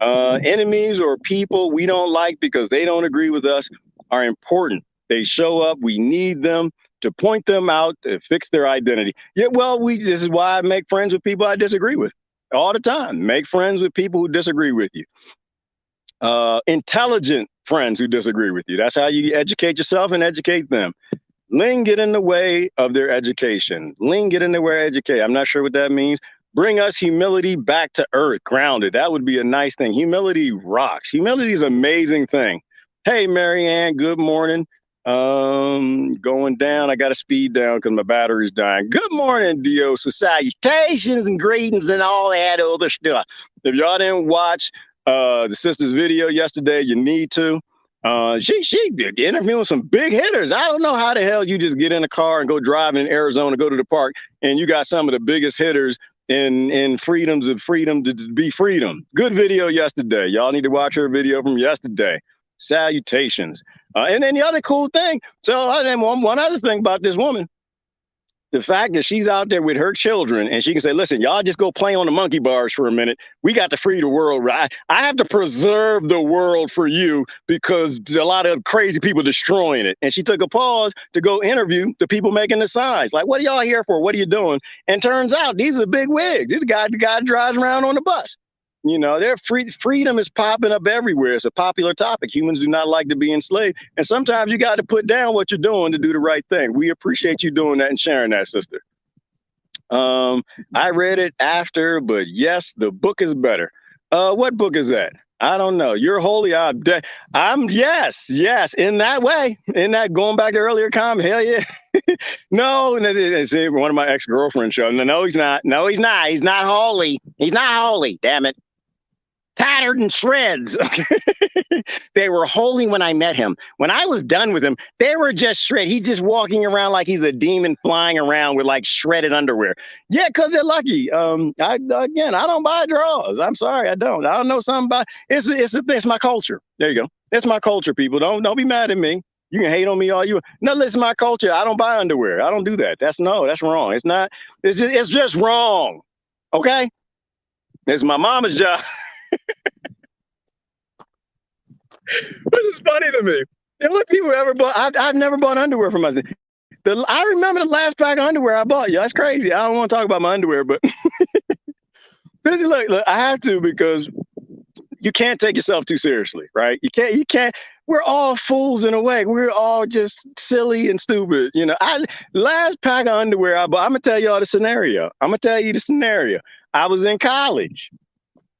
Enemies or people we don't like because they don't agree with us are important. They show up. We need them to point them out, to fix their identity. Yeah, well, this is why I make friends with people I disagree with all the time. Make friends with people who disagree with you. Intelligent friends who disagree with you. That's how you educate yourself and educate them. Ling get in the way of their education. Ling get in the way of education. I'm not sure what that means. Bring us humility back to earth, grounded. That would be a nice thing. Humility rocks. Humility is an amazing thing. Hey, Marianne, good morning. Going down. I got to speed down because my battery's dying. Good morning, Dio. So salutations and greetings and all that other stuff. If y'all didn't watch the sister's video yesterday, you need to. She did interviewing some big hitters. I don't know how the hell you just get in a car and go drive in Arizona, go to the park, and you got some of the biggest hitters in freedom to be freedom. Good video yesterday. Y'all need to watch her video from yesterday. Salutations. And then the other cool thing. So then one other thing about this woman, the fact that she's out there with her children and she can say, listen, y'all just go play on the monkey bars for a minute. We got to free the world. I have to preserve the world for you because a lot of crazy people destroying it. And she took a pause to go interview the people making the signs. Like, what are y'all here for? What are you doing? And turns out these are big wigs. This guy, the guy drives around on the bus. You know, freedom is popping up everywhere. It's a popular topic. Humans do not like to be enslaved. And sometimes you got to put down what you're doing to do the right thing. We appreciate you doing that and sharing that, sister. I read it after, but yes, the book is better. What book is that? I don't know. You're holy. I'm yes, in that way. In that, going back to earlier comment, hell yeah. No, it's one of my ex-girlfriends showed. No, he's not. No, he's not. He's not holy. He's not holy. Damn it. Tattered in shreds. They were holy when I met him. When I was done with him, they were just shred. He's just walking around like he's a demon flying around with like shredded underwear. Yeah, because they're lucky. I don't buy drawers. I'm sorry, I don't. I don't know something about it's my culture. There you go. It's my culture, people. Don't be mad at me. You can hate on me all you want. No, listen, my culture. I don't buy underwear. I don't do that. That's wrong. It's not. It's just wrong. Okay. It's my mama's job. This is funny to me. The only people who ever bought. I've never bought underwear for myself. I remember the last pack of underwear I bought. Yeah, that's crazy. I don't want to talk about my underwear, but look, I have to because you can't take yourself too seriously, right? You can't. We're all fools in a way. We're all just silly and stupid. Last pack of underwear I bought. I'm gonna tell y'all the scenario. I'm gonna tell you the scenario. I was in college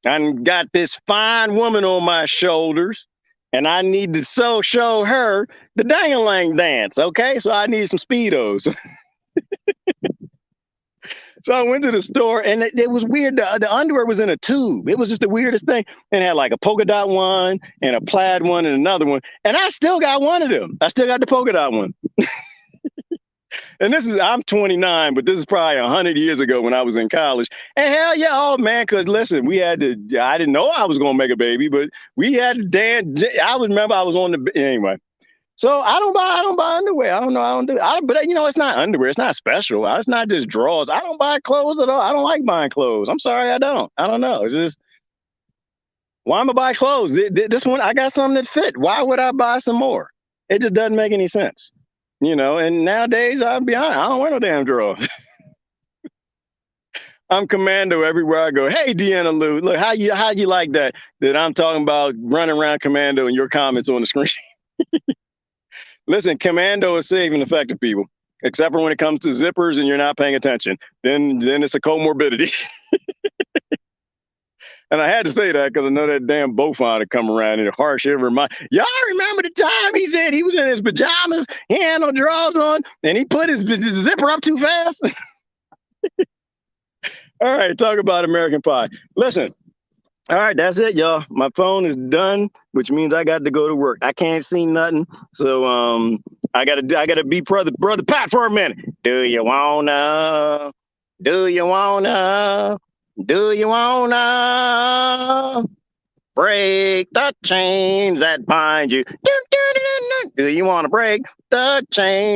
and got this fine woman on my shoulders, and I need to show her the dang-a-lang dance. Okay, so I need some speedos. So I went to the store, and it was weird. The underwear was in a tube. It was just the weirdest thing. And it had like a polka dot one and a plaid one and another one. And I still got one of them. I still got the polka dot one. And I'm 29, but this is probably 100 years ago when I was in college. And hell yeah, oh man, because listen, I didn't know I was going to make a baby, but we had to dance. I remember I was on anyway. So I don't buy underwear. I don't know. I don't do it. But it's not underwear. It's not special. It's not just drawers. I don't buy clothes at all. I don't like buying clothes. I'm sorry, I don't. I don't know. It's just, why am I buy clothes? This one, I got something that fit. Why would I buy some more? It just doesn't make any sense. And nowadays, I'll be honest, I don't wear no damn drawers. I'm commando everywhere I go. Hey, Deanna Lou, look, how you like that I'm talking about running around commando and your comments on the screen? Listen, commando is safe and effective, people, except for when it comes to zippers and you're not paying attention. Then it's a comorbidity. And I had to say that because I know that damn Bofon to come around and harsh ever remind. Y'all remember the time he said he was in his pajamas, he had no drawers on, and he put his zipper up too fast? All right, talk about American Pie. Listen. All right, that's it, y'all. My phone is done, which means I got to go to work. I can't see nothing, so I gotta be brother Pat for a minute. Do you wanna break the chains that bind you? Do you wanna break the chains?